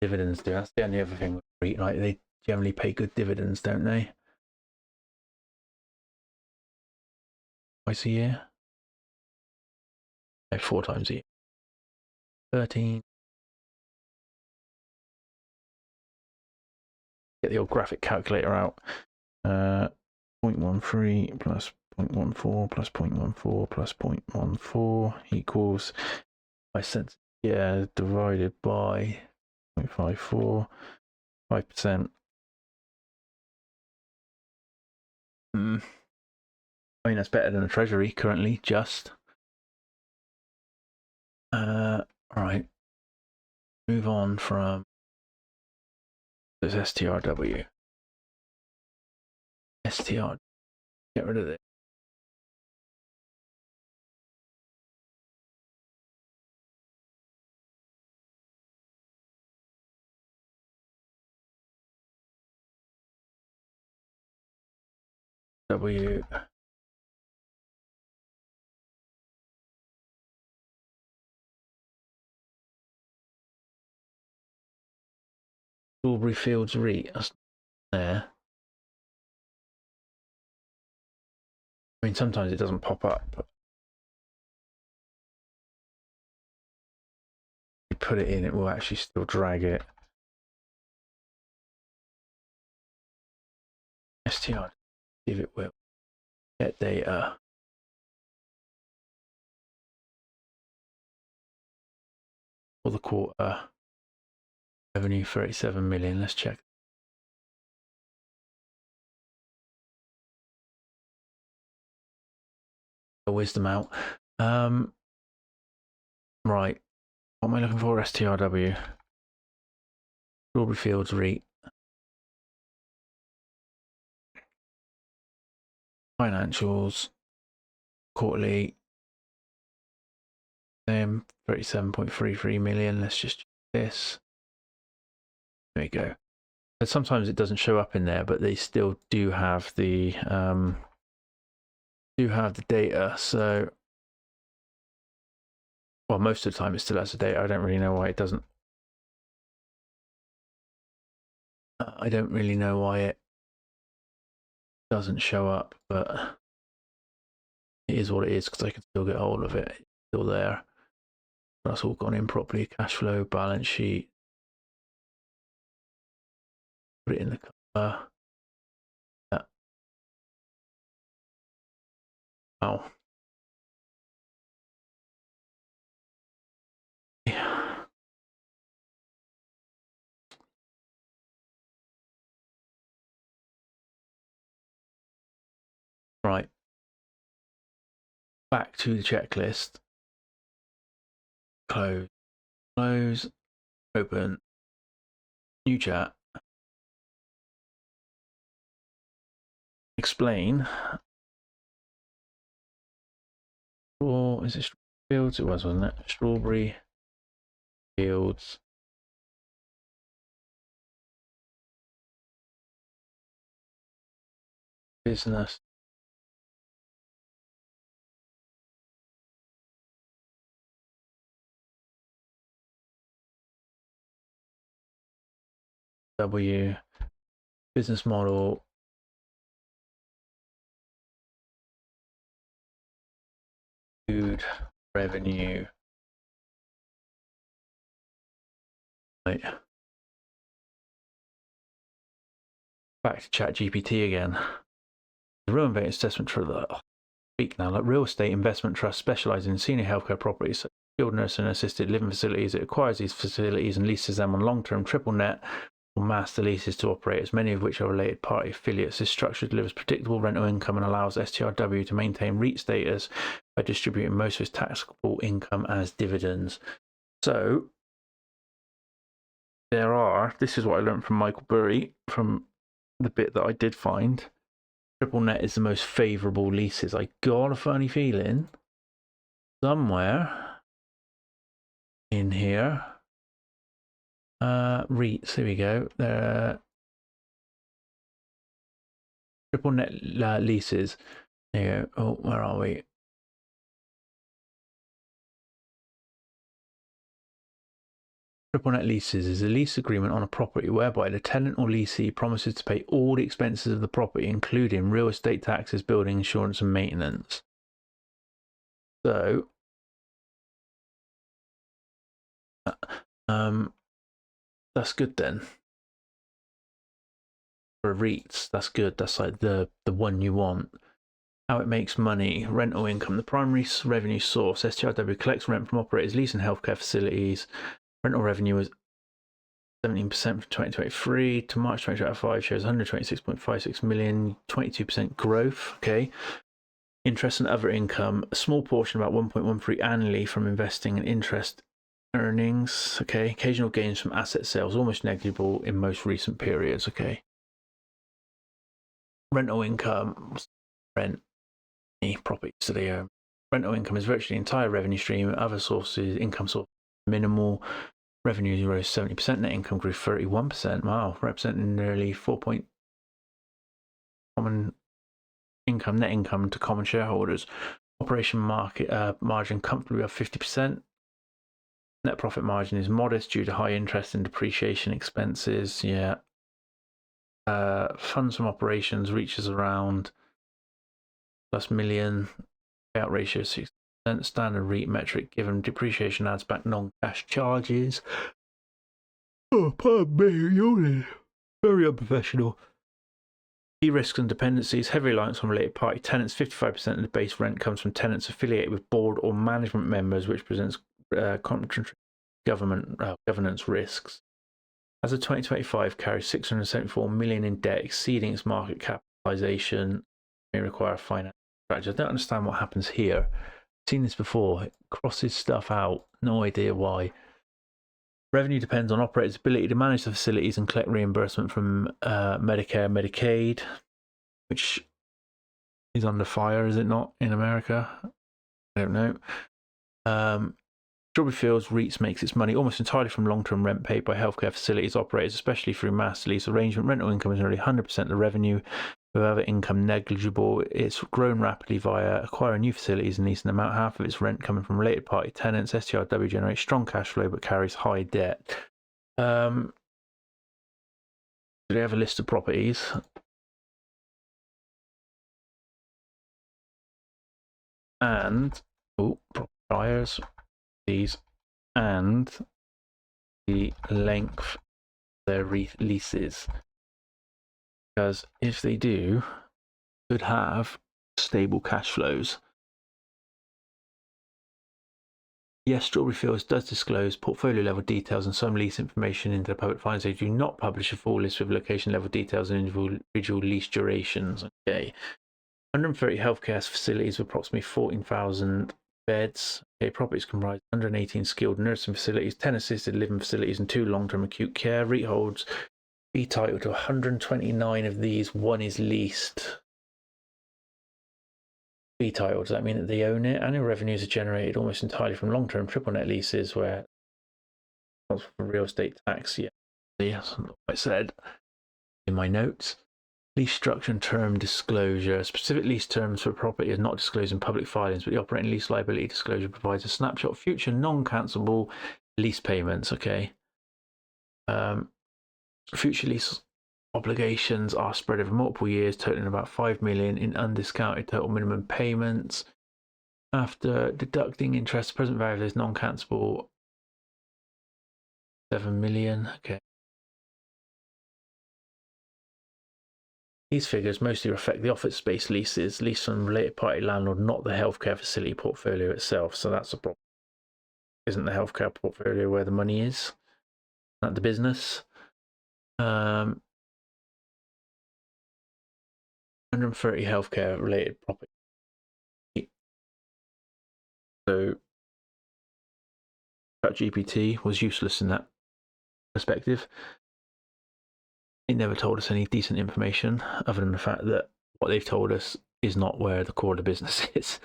Dividends do. That's the only other thing with REIT, like they generally pay good dividends, don't they? Twice a year? No, 4 times a year. 13. Get the old graphic calculator out. 0.13 plus 0.14 plus 0.14 plus 0.14 equals 5 cents. Yeah, divided by 0.54, 5%. I mean, that's better than a treasury currently, just. Right. Move on from this STRW. STR. Get rid of it. W. Strawberry Fields REIT. That's there. I mean, sometimes it doesn't pop up, but if you put it in, it will actually still drag it. STR, see if it will get data. For the quarter, revenue 37 million. Let's check. Wisdom out. Right. What am I looking for? STRW. Strawberry Fields REIT. Financials. Quarterly. 37.33 million. Let's just check this. There we go. But sometimes it doesn't show up in there, but they still do have the data. So, well, most of the time it still has the data. I don't really know why it doesn't. I don't really know why it doesn't show up, but it is what it is because I can still get hold of it. It's still there. That's all gone in properly. Cash flow, balance sheet. Put it in the cover. Yeah. Oh. Yeah. Right. Back to the checklist. Close. Close. Open. New chat. Explain. Or is it Fields? It was, wasn't it? Strawberry Fields. Business. W. Business model. Food. Revenue. Right. Back to Chat GPT again. The real estate assessment for the speak now. Like real estate investment trust specializing in senior healthcare properties, such as skilled nursing and assisted living facilities. It acquires these facilities and leases them on long-term triple net or master leases to operators, many of which are related party affiliates. This structure delivers predictable rental income and allows STRW to maintain REIT status by distributing most of its taxable income as dividends. So there are, this is what I learned from Michael Burry from the bit that I did find. Triple net is the most favourable leases. I got a funny feeling somewhere in here. REITs, here we go. Triple net leases. There you go. Oh, where are we? Triple net leases is a lease agreement on a property whereby the tenant or leasee promises to pay all the expenses of the property, including real estate taxes, building insurance, and maintenance. So, that's good then. For REITs, that's good. That's like the one you want. How it makes money: rental income. The primary revenue source, STRW collects rent from operators, lease and healthcare facilities. Rental revenue was 17% from 2023 to March 2025, shows 126.56 million, 22% growth. Okay. Interest and other income, a small portion, about 1.13 annually from investing and interest earnings. Okay. Occasional gains from asset sales, almost negligible in most recent periods. Okay. Rental income, rent, properties to they own. Rental income is virtually the entire revenue stream. Other sources, income sources, minimal. Revenues rose 70%, net income grew 31%. Wow, representing nearly 4 point common income, net income to common shareholders. Operation margin comfortably above 50%. Net profit margin is modest due to high interest and depreciation expenses. Yeah. Funds from operations reaches around plus million. Payout ratio 60%. Standard REIT metric given depreciation adds back non-cash charges. Oh, pardon me, yawning. Very unprofessional. Key risks and dependencies: heavy reliance on related party tenants. 55% of the base rent comes from tenants affiliated with board or management members, which presents governance risks. As of 2025, carries 674 million in debt, exceeding its market capitalization. May require a finance strategy. I don't understand what happens here. I've seen this before. It crosses stuff out. No idea why. Revenue depends on operators' ability to manage the facilities and collect reimbursement from Medicare, Medicaid, which is under fire, is it not, in America? I don't know. Strawberry Fields REITs makes its money almost entirely from long-term rent paid by healthcare facilities operators, especially through master lease arrangement. Rental income is nearly 100% of the revenue, with other income negligible. It's grown rapidly via acquiring new facilities and leasing them out. Half of its rent coming from related party tenants. STRW generates strong cash flow but carries high debt. Do they have a list of properties? And buyers, these, and the length of their leases. Because if they do, could have stable cash flows. Yes, Strawberry Fields does disclose portfolio level details and some lease information into the public finance. They do not publish a full list with location level details and individual lease durations. Okay. 130 healthcare facilities with approximately 14,000 beds. Okay, properties comprise 118 skilled nursing facilities, 10 assisted living facilities, and 2 long-term acute care. REIT holds fee title to 129 of these. 1 is leased. Fee title, does that mean that they own it? Annual revenues are generated almost entirely from long-term triple net leases, where for real estate tax. Yeah, yes, I said in my notes. Lease structure and term disclosure. Specific lease terms for property is not disclosed in public filings, but the operating lease liability disclosure provides a snapshot of future non-cancelable lease payments. Okay. Future lease obligations are spread over multiple years, totaling about 5 million in undiscounted total minimum payments. After deducting interest, the present value of those non-cancelable 7 million. Okay. These figures mostly reflect the office space leases, leased from related party landlord, not the healthcare facility portfolio itself. So that's a problem. Isn't the healthcare portfolio where the money is? Not the business. 130 healthcare related property. So ChatGPT was useless in that perspective. It never told us any decent information other than the fact that what they've told us is not where the core of the business is.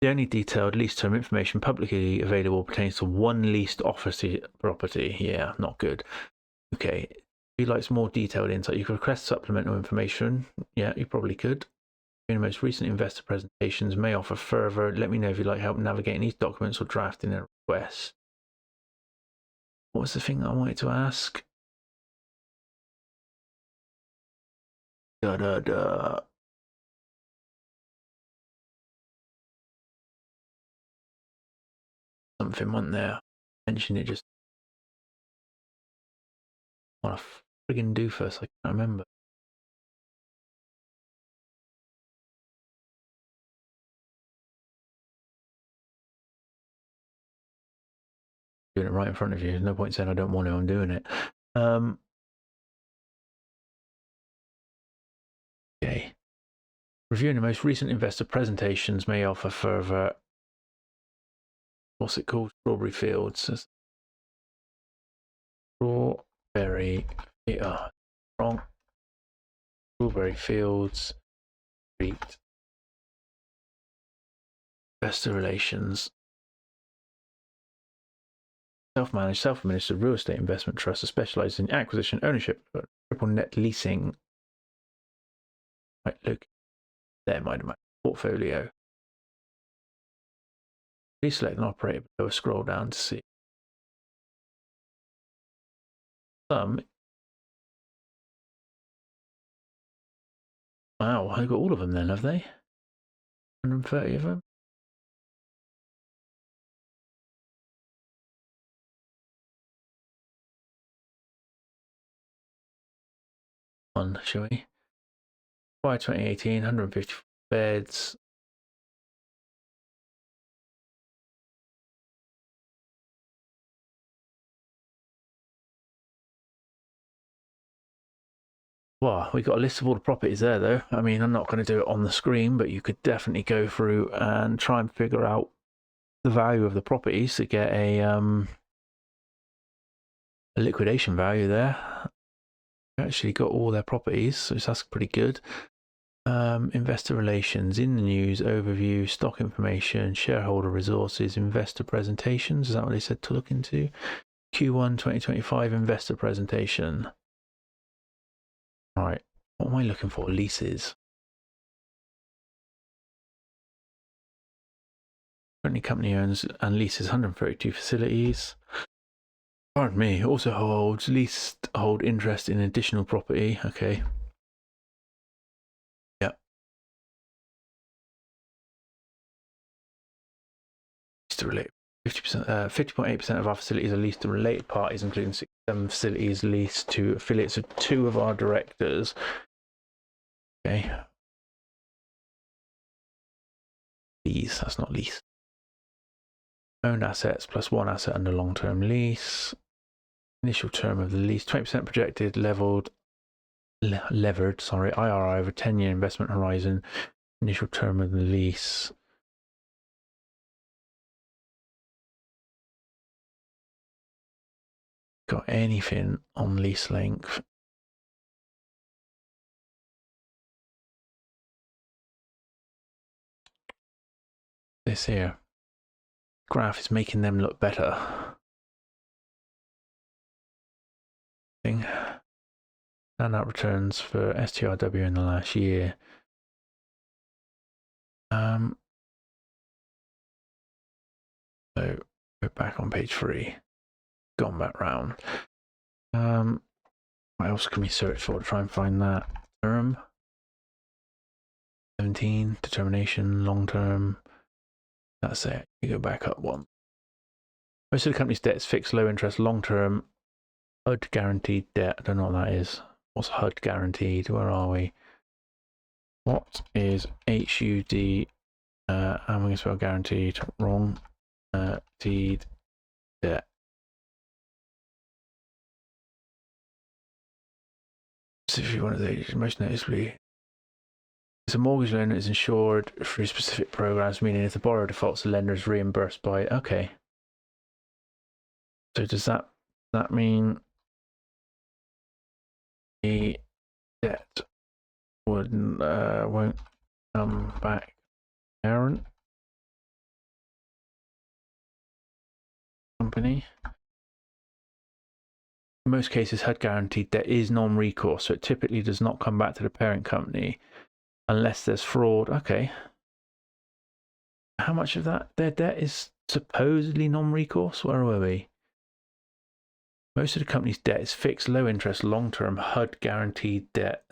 The only detailed lease term information publicly available pertains to 1 leased office property. Yeah, not good. Okay, if you'd like some more detailed insight, you could request supplemental information. Yeah, you probably could. In the most recent investor presentations may offer further. Let me know if you'd like help navigating these documents or drafting a request. What was the thing that I wanted to ask? Something went there. Mentioned it just on a friggin' doofus. I can't remember. Doing it right in front of you. There's no point saying I don't want to. I'm doing it. Okay. Reviewing the most recent investor presentations may offer further. What's it called? Strawberry Fields. Strawberry. Wrong. Strawberry Fields. REIT. Investor relations. Self-managed, self-administered real estate investment trust specializes in acquisition, ownership, triple net leasing. Right, look. There, my portfolio. Please select an operator below. Scroll down to see some. Wow, they've got all of them then, have they? 130 of them. One, shall we? By 2018, 150 beds. Well, we got a list of all the properties there, though. I mean, I'm not going to do it on the screen, but you could definitely go through and try and figure out the value of the properties to get a liquidation value there. Actually got all their properties, so that's pretty good. Investor relations, in the news, overview, stock information, shareholder resources, investor presentations. Is that what they said to look into? Q1 2025 investor presentation. All right, what am I looking for? Leases. Currently, company owns and leases 132 facilities. Pardon me. Also holds leasehold interest in additional property. Okay. Yep. Leased to relate. 50.8% of our facilities are leased to related parties, including 67 facilities leased to affiliates of 2 of our directors. Okay. Lease. That's not lease. Owned assets plus 1 asset under long-term lease. Initial term of the lease, 20% projected levered, IRR over 10-year investment horizon. Initial term of the lease. Got anything on lease length? This here graph is making them look better. Standout returns for STRW in the last year. So we're back on page 3. Gone back round. What else can we search for to try and find that term? 17, determination, long term. That's it. You go back up one. Most of the company's debt is fixed, low interest, long term, HUD guaranteed debt. I don't know what that is. What's HUD guaranteed? Where are we? What is HUD? I'm going to spell guaranteed wrong. Guaranteed debt. So if you want to, most noticeably, it's a mortgage loan that is insured through specific programs, meaning if the borrower defaults, the lender is reimbursed by it. Okay. So does that mean the debt won't come back parent company? In most cases, HUD guaranteed debt is non-recourse, so it typically does not come back to the parent company unless there's fraud. Okay. How much of that their debt is supposedly non-recourse? Where were we? Most of the company's debt is fixed, low interest, long-term HUD guaranteed debt.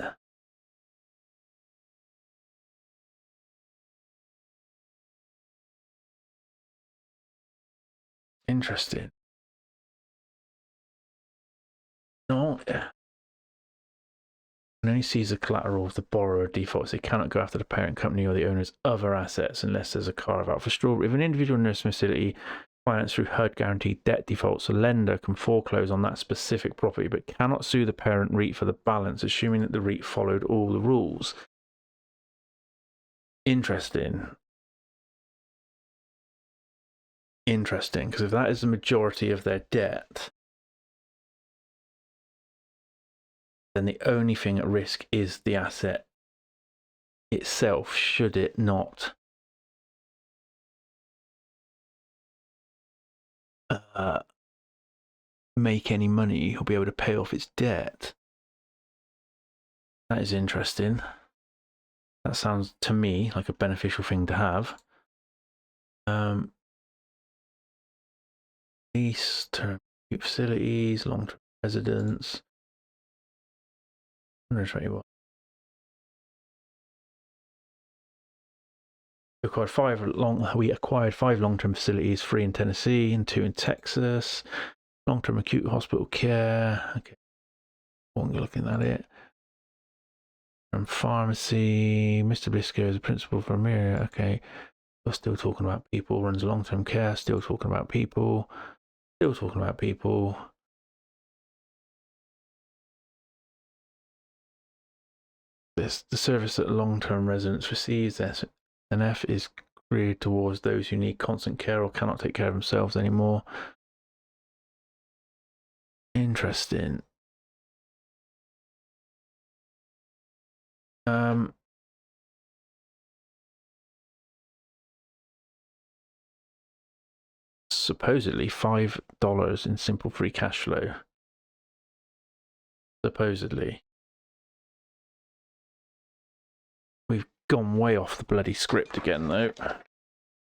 Interesting. No, and only sees the collateral of the borrower defaults. They cannot go after the parent company or the owner's other assets unless there's a carve out for strawberry. If an individual nursing facility financed through HUD guaranteed debt defaults, a lender can foreclose on that specific property but cannot sue the parent REIT for the balance, assuming that the REIT followed all the rules. Interesting, because if that is the majority of their debt, then the only thing at risk is the asset itself, should it not make any money or be able to pay off its debt. That is interesting. That sounds to me like a beneficial thing to have. Lease, term facilities, long-term residence. 121. We acquired 5 long-term facilities, 3 in Tennessee and 2 in Texas. Long-term acute hospital care. Okay. While you're looking at it. From pharmacy, Mr. Blisco is a principal for Amelia. Okay, we're still talking about people. Runs long-term care. Still talking about people. Still talking about people. The service that long-term residents receives, SNF, is geared towards those who need constant care or cannot take care of themselves anymore. Interesting. Supposedly $5 in simple free cash flow. Supposedly. We've gone way off the bloody script again, though.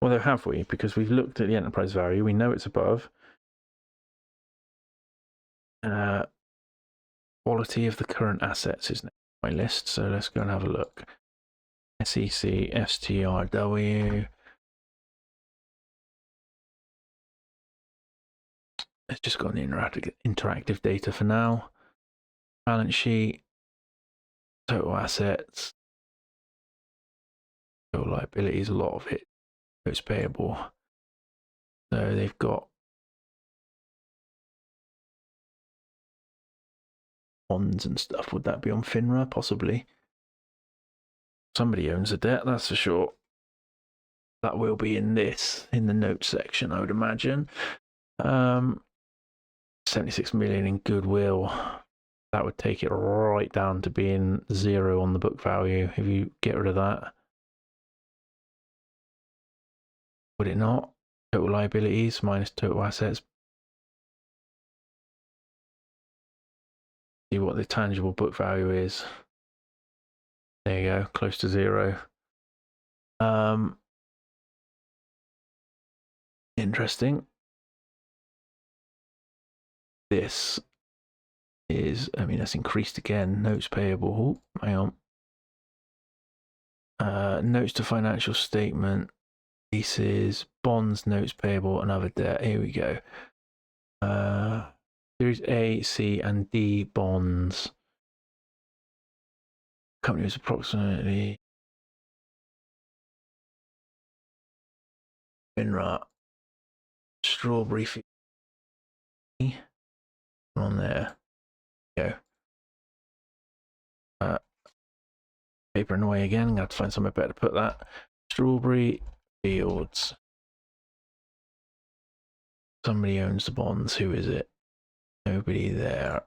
Although, have we? Because we've looked at the enterprise value. We know it's above. Quality of the current assets is next on my list, so let's go and have a look. SEC, STRW. It's just got an interactive data for now. Balance sheet, total assets, total liabilities, a lot of it. It's payable. So they've got bonds and stuff. Would that be on FINRA? Possibly. Somebody owns the debt, that's for sure. That will be in the notes section, I would imagine. 76 million in goodwill. That would take it right down to being 0 on the book value if you get rid of that. Would it not? Total liabilities minus total assets. See what the tangible book value is. There you go, close to 0. Interesting. This is, I mean, that's increased again. Notes payable. Oh, hang on. Notes to financial statement. Leases, bonds, notes payable, and other debt. Here we go. Series A, C, and D bonds. Company was approximately FINRA. Strawberry on there. Go. Paper in the way again. I'm gonna have to find somewhere better to put that. Strawberry Fields. Somebody owns the bonds. Who is it? Nobody there.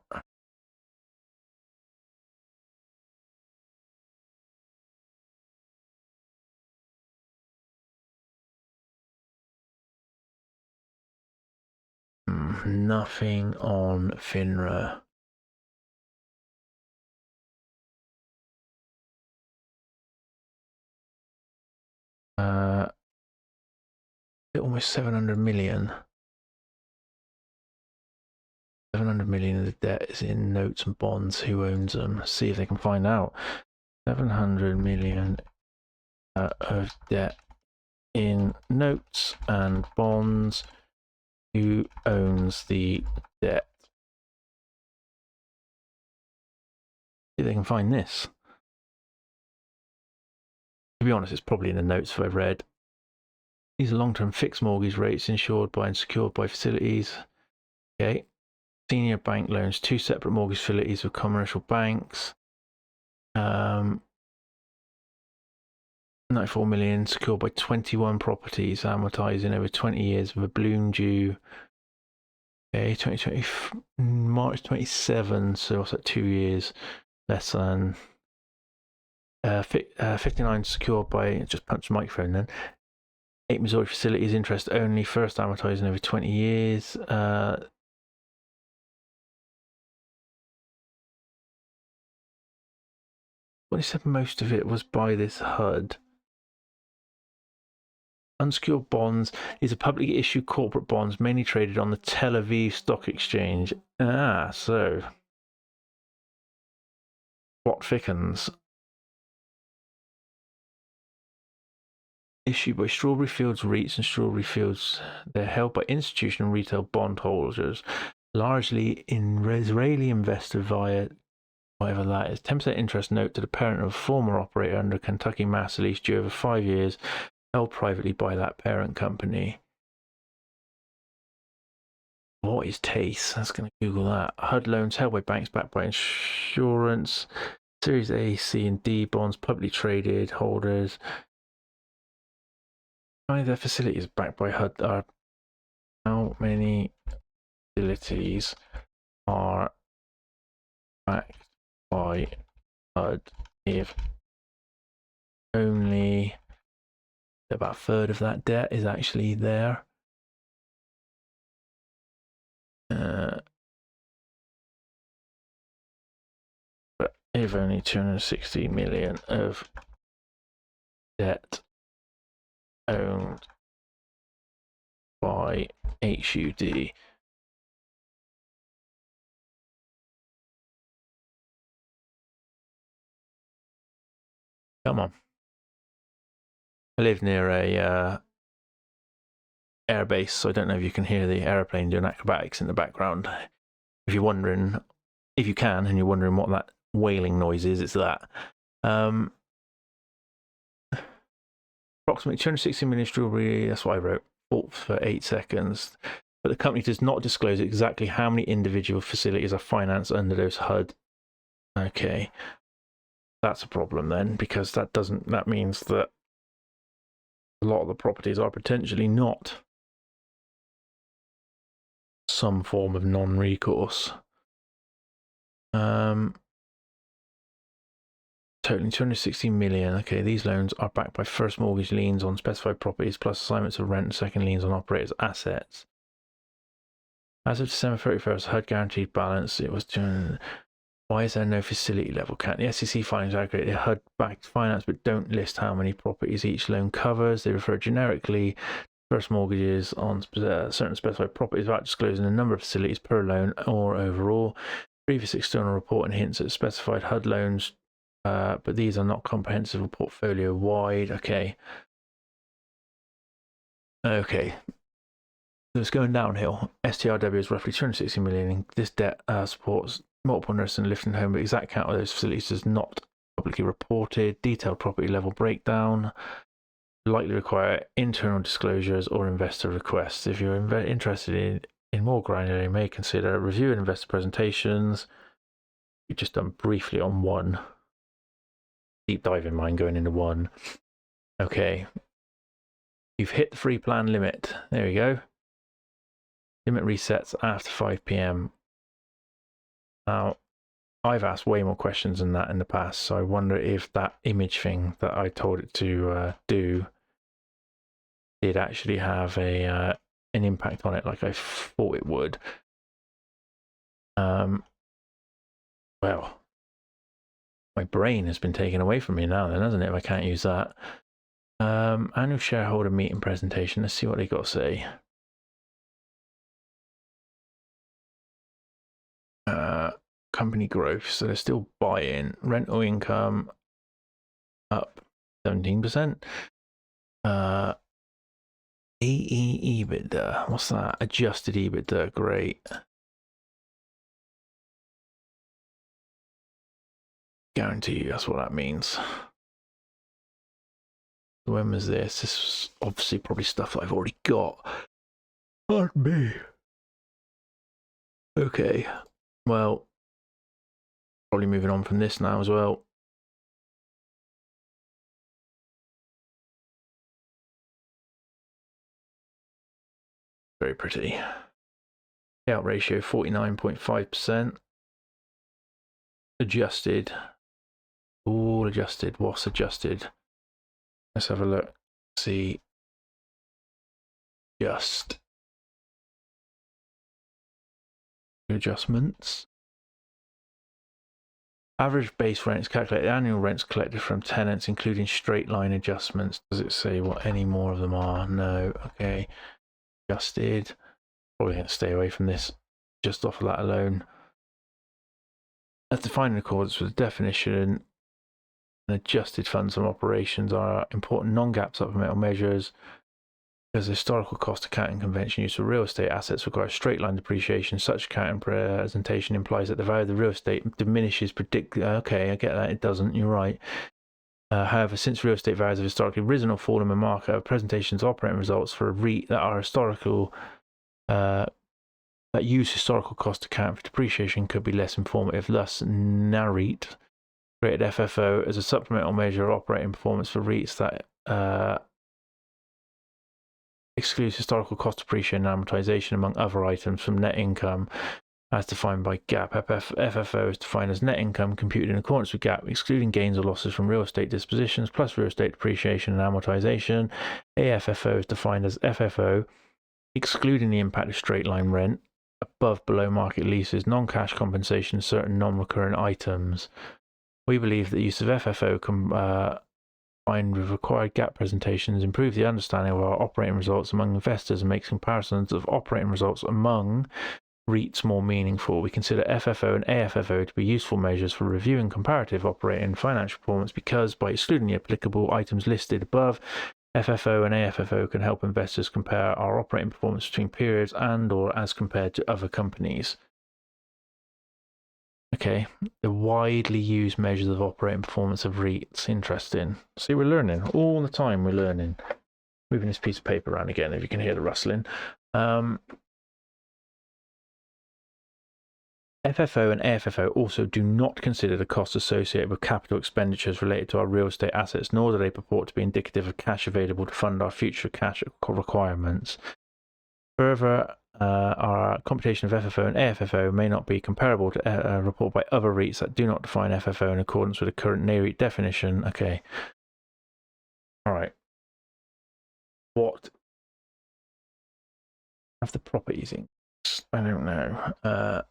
Nothing on FINRA. Almost 700 million. 700 million of the debt is in notes and bonds. Who owns them? See if they can find out. 700 million of debt in notes and bonds. Who owns the debt? See if they can find this. To be honest, it's probably in the notes if I've read. These are long-term fixed mortgage rates insured by and secured by facilities. Okay. Senior bank loans, 2 separate mortgage facilities with commercial banks. 94 million secured by 21 properties, amortizing over 20 years with a balloon due. Okay, 2020 March 27, so what's that, 2 years less than. 59 secured by, just punch the microphone then. 8 Missouri facilities, interest only, first amortizing over 20 years. What he said most of it was by this HUD. Unsecured bonds. These are publicly issued corporate bonds, mainly traded on the Tel Aviv Stock Exchange. So plot thickens. Issued by Strawberry Fields REITs and Strawberry Fields. They're held by institutional and retail bondholders, largely in Israeli investor via whatever that is. 10% interest note to the parent of a former operator under a Kentucky master lease due over 5 years, held privately by that parent company. What is TACE? That's going to Google that. HUD loans held by banks backed by insurance. Series A, C, and D bonds publicly traded holders. How many of their facilities backed by HUD are? How many facilities are backed by HUD? If only about a third of that debt is actually there. But if only 260 million of debt owned by HUD. Come on. I live near a airbase, so I don't know if you can hear the airplane doing acrobatics in the background. If you're wondering, if you can, and you're wondering what that wailing noise is, it's that. Approximately 260 million strawberry, that's what I wrote, bought for 8 seconds. But the company does not disclose exactly how many individual facilities are financed under those HUD. Okay. That's a problem then, because that means that a lot of the properties are potentially not some form of non-recourse. Totaling 260 million. Okay, these loans are backed by first mortgage liens on specified properties plus assignments of rent and second liens on operators' assets. As of December 31st, HUD guaranteed balance, it was 200. Why is there no facility level count? The SEC filings aggregate the HUD-backed finance but don't list how many properties each loan covers. They refer generically to first mortgages on certain specified properties without disclosing the number of facilities per loan or overall. Previous external reporting hints at specified HUD loans, but these are not comprehensive or portfolio wide. Okay. Okay. So it's going downhill. STRW is roughly 260 million. This debt supports multiple nursing and lifting home, but exact count of those facilities is not publicly reported. Detailed property level breakdown likely require internal disclosures or investor requests. If you're interested in more granular, you may consider reviewing investor presentations. We've just done briefly on one. Deep dive in mine going into one. Okay. You've hit the free plan limit. There you go. Limit resets after 5 p.m. Now, I've asked way more questions than that in the past, so I wonder if that image thing that I told it to do did actually have an impact on it like I thought it would. Well, my brain has been taken away from me now then, hasn't it, if I can't use that. Annual shareholder meeting presentation. Let's see what they got to say. Company growth, so they're still buying. Rental income up 17%. EBITDA, what's that? Adjusted EBITDA, great. Guarantee you that's what that means. When was this? This is obviously probably stuff that I've already got. Pardon me. Okay, well, probably moving on from this now as well. Very pretty. Payout ratio 49.5%. Adjusted. All adjusted. What's adjusted? Let's have a look. See. Just. Adjustments. Average base rents calculated. Annual rents collected from tenants, including straight line adjustments. Does it say what any more of them are? No. Okay. Adjusted. Probably going to stay away from this just off of that alone. As defined in accordance with the definition, and adjusted funds from operations are important non-GAAP supplemental measures. Because the historical cost accounting convention used for real estate assets requires straight line depreciation. Such accounting presentation implies that the value of the real estate diminishes Okay, I get that. It doesn't. You're right. However, since real estate values have historically risen or fallen in market, presentations of operating results for a REIT that are historical, that use historical cost account for depreciation could be less informative. Thus, NAREIT created FFO as a supplemental measure of operating performance for REITs that excludes historical cost depreciation and amortization among other items from net income as defined by GAAP. FFO is defined as net income computed in accordance with GAAP, excluding gains or losses from real estate dispositions, plus real estate depreciation and amortization. AFFO is defined as FFO, excluding the impact of straight-line rent, above below market leases, non-cash compensation, certain non-recurrent items. We believe that the use of FFO combined with required GAAP presentations improve the understanding of our operating results among investors and makes comparisons of operating results among REITs more meaningful. We consider FFO and AFFO to be useful measures for reviewing comparative operating and financial performance because, by excluding the applicable items listed above, FFO and AFFO can help investors compare our operating performance between periods and or as compared to other companies. Okay, the widely used measures of operating performance of REITs. Interesting. See, we're learning. All the time we're learning. Moving this piece of paper around again, if you can hear the rustling. FFO and AFFO also do not consider the costs associated with capital expenditures related to our real estate assets, nor do they purport to be indicative of cash available to fund our future cash requirements. Further, our computation of FFO and AFFO may not be comparable to a report by other REITs that do not define FFO in accordance with the current NAREIT definition. Okay. All right. What have the properties in? I don't know.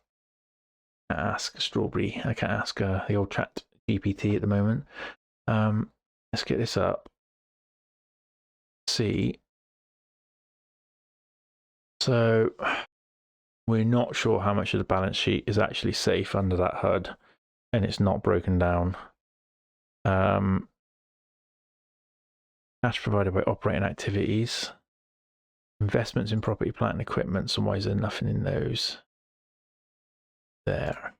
Ask Strawberry. I can't ask the old chat GPT at the moment. Let's get this up. See. So we're not sure how much of the balance sheet is actually safe under that HUD, and it's not broken down. Cash provided by operating activities. Investments in property, plant, and equipment. So why is there nothing in those? There.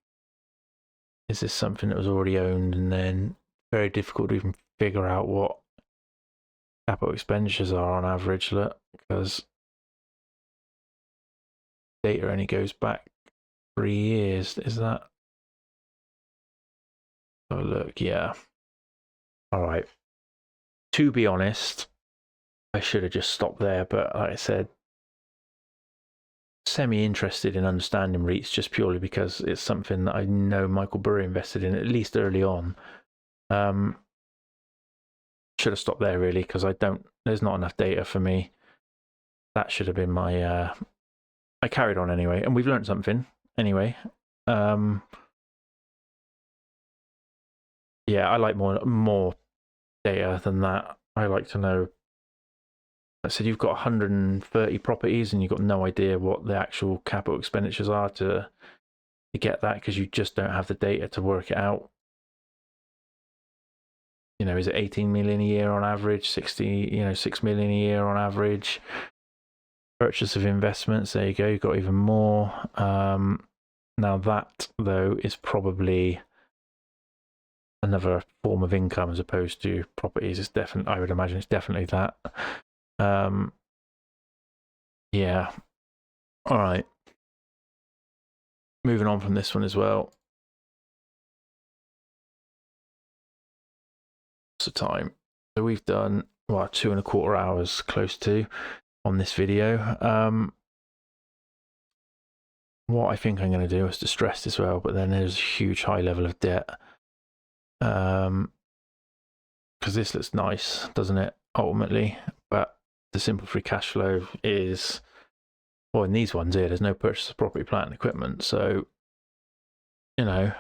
Is this something that was already owned and then very difficult to even figure out what capital expenditures are on average? Look, because data only goes back 3 years. Is that? Oh, look, yeah. All right. To be honest, I should have just stopped there, but like I said, semi-interested in understanding REITs just purely because it's something that I know Michael Burry invested in, at least early on. Should have stopped there really, because there's not enough data for me. That should have been my, I carried on anyway, and we've learned something anyway. Yeah, I like more data than that. I like to know. I said you've got 130 properties and you've got no idea what the actual capital expenditures are to get that, because you just don't have the data to work it out. You know, is it 18 million a year on average, 6 million a year on average? Purchase of investments, there you go, you've got even more. Now that though is probably another form of income as opposed to properties. It's definitely, I would imagine it's definitely that. Yeah. All right. Moving on from this one as well. What's the time? So we've done, well, 2.25 hours close to on this video. What I think I'm going to do is distressed as well, but then there's a huge high level of debt. Because this looks nice, doesn't it, ultimately? But the simple free cash flow is, well, in these ones here, there's no purchase of property, plant, and equipment. So, you know,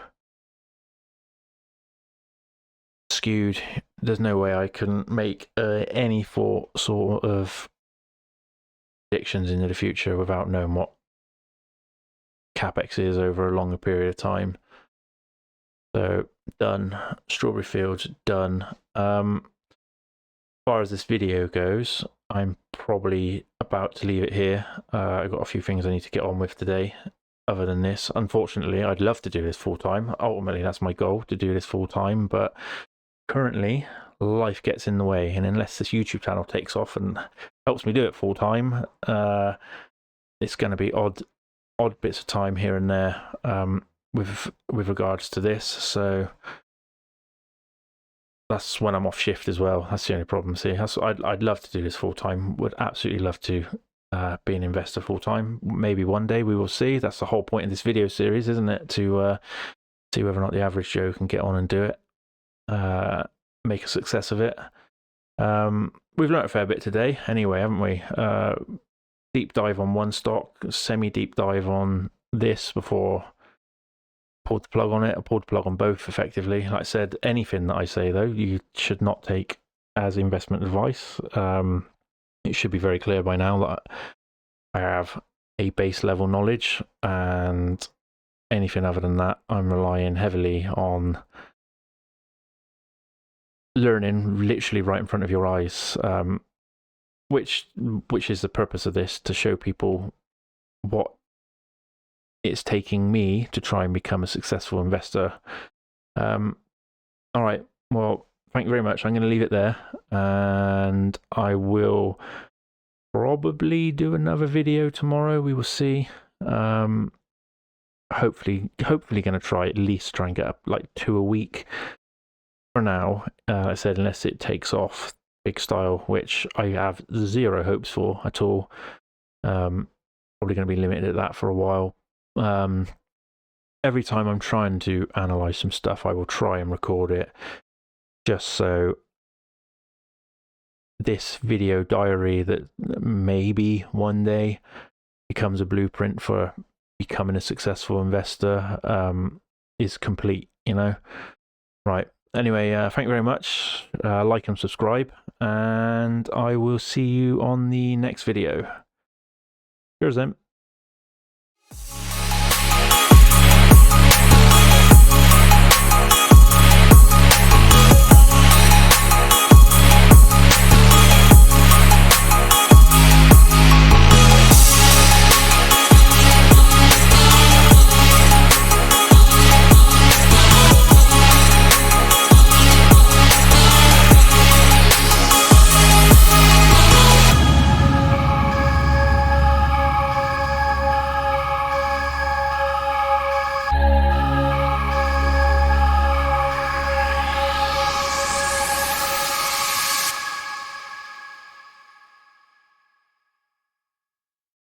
skewed. There's no way I can make any sort of predictions into the future without knowing what capex is over a longer period of time. So done. Strawberry Fields done. far as this video goes, I'm probably about to leave it here. I've got a few things I need to get on with today. Other than this, unfortunately, I'd love to do this full time. Ultimately, that's my goal, to do this full time. But currently, life gets in the way, and unless this YouTube channel takes off and helps me do it full time, it's going to be odd bits of time here and there with regards to this. So that's when I'm off shift as well. That's the only problem. See, I'd love to do this full time. Would absolutely love to be an investor full time. Maybe one day, we will see. That's the whole point of this video series, isn't it? To see whether or not the average Joe can get on and do it, make a success of it. We've learnt a fair bit today, anyway, haven't we? Deep dive on one stock, semi deep dive on this before pulled the plug on it. I pulled the plug on both effectively. Like I said, anything that I say though, you should not take as investment advice. It should be very clear by now that I have a base level knowledge, and anything other than that, I'm relying heavily on learning literally right in front of your eyes, which is the purpose of this, to show people what it's taking me to try and become a successful investor. All right, well, thank you very much. I'm going to leave it there, and I will probably do another video tomorrow. We will see. Hopefully going to try and get up like 2 a week for now. Like I said, unless it takes off big style, which I have zero hopes for at all. Probably going to be limited at that for a while. Every time I'm trying to analyze some stuff, I will try and record it, just so this video diary that maybe one day becomes a blueprint for becoming a successful investor is complete, you know. Right, anyway, thank you very much. Like and subscribe, and I will see you on the next video. Cheers then.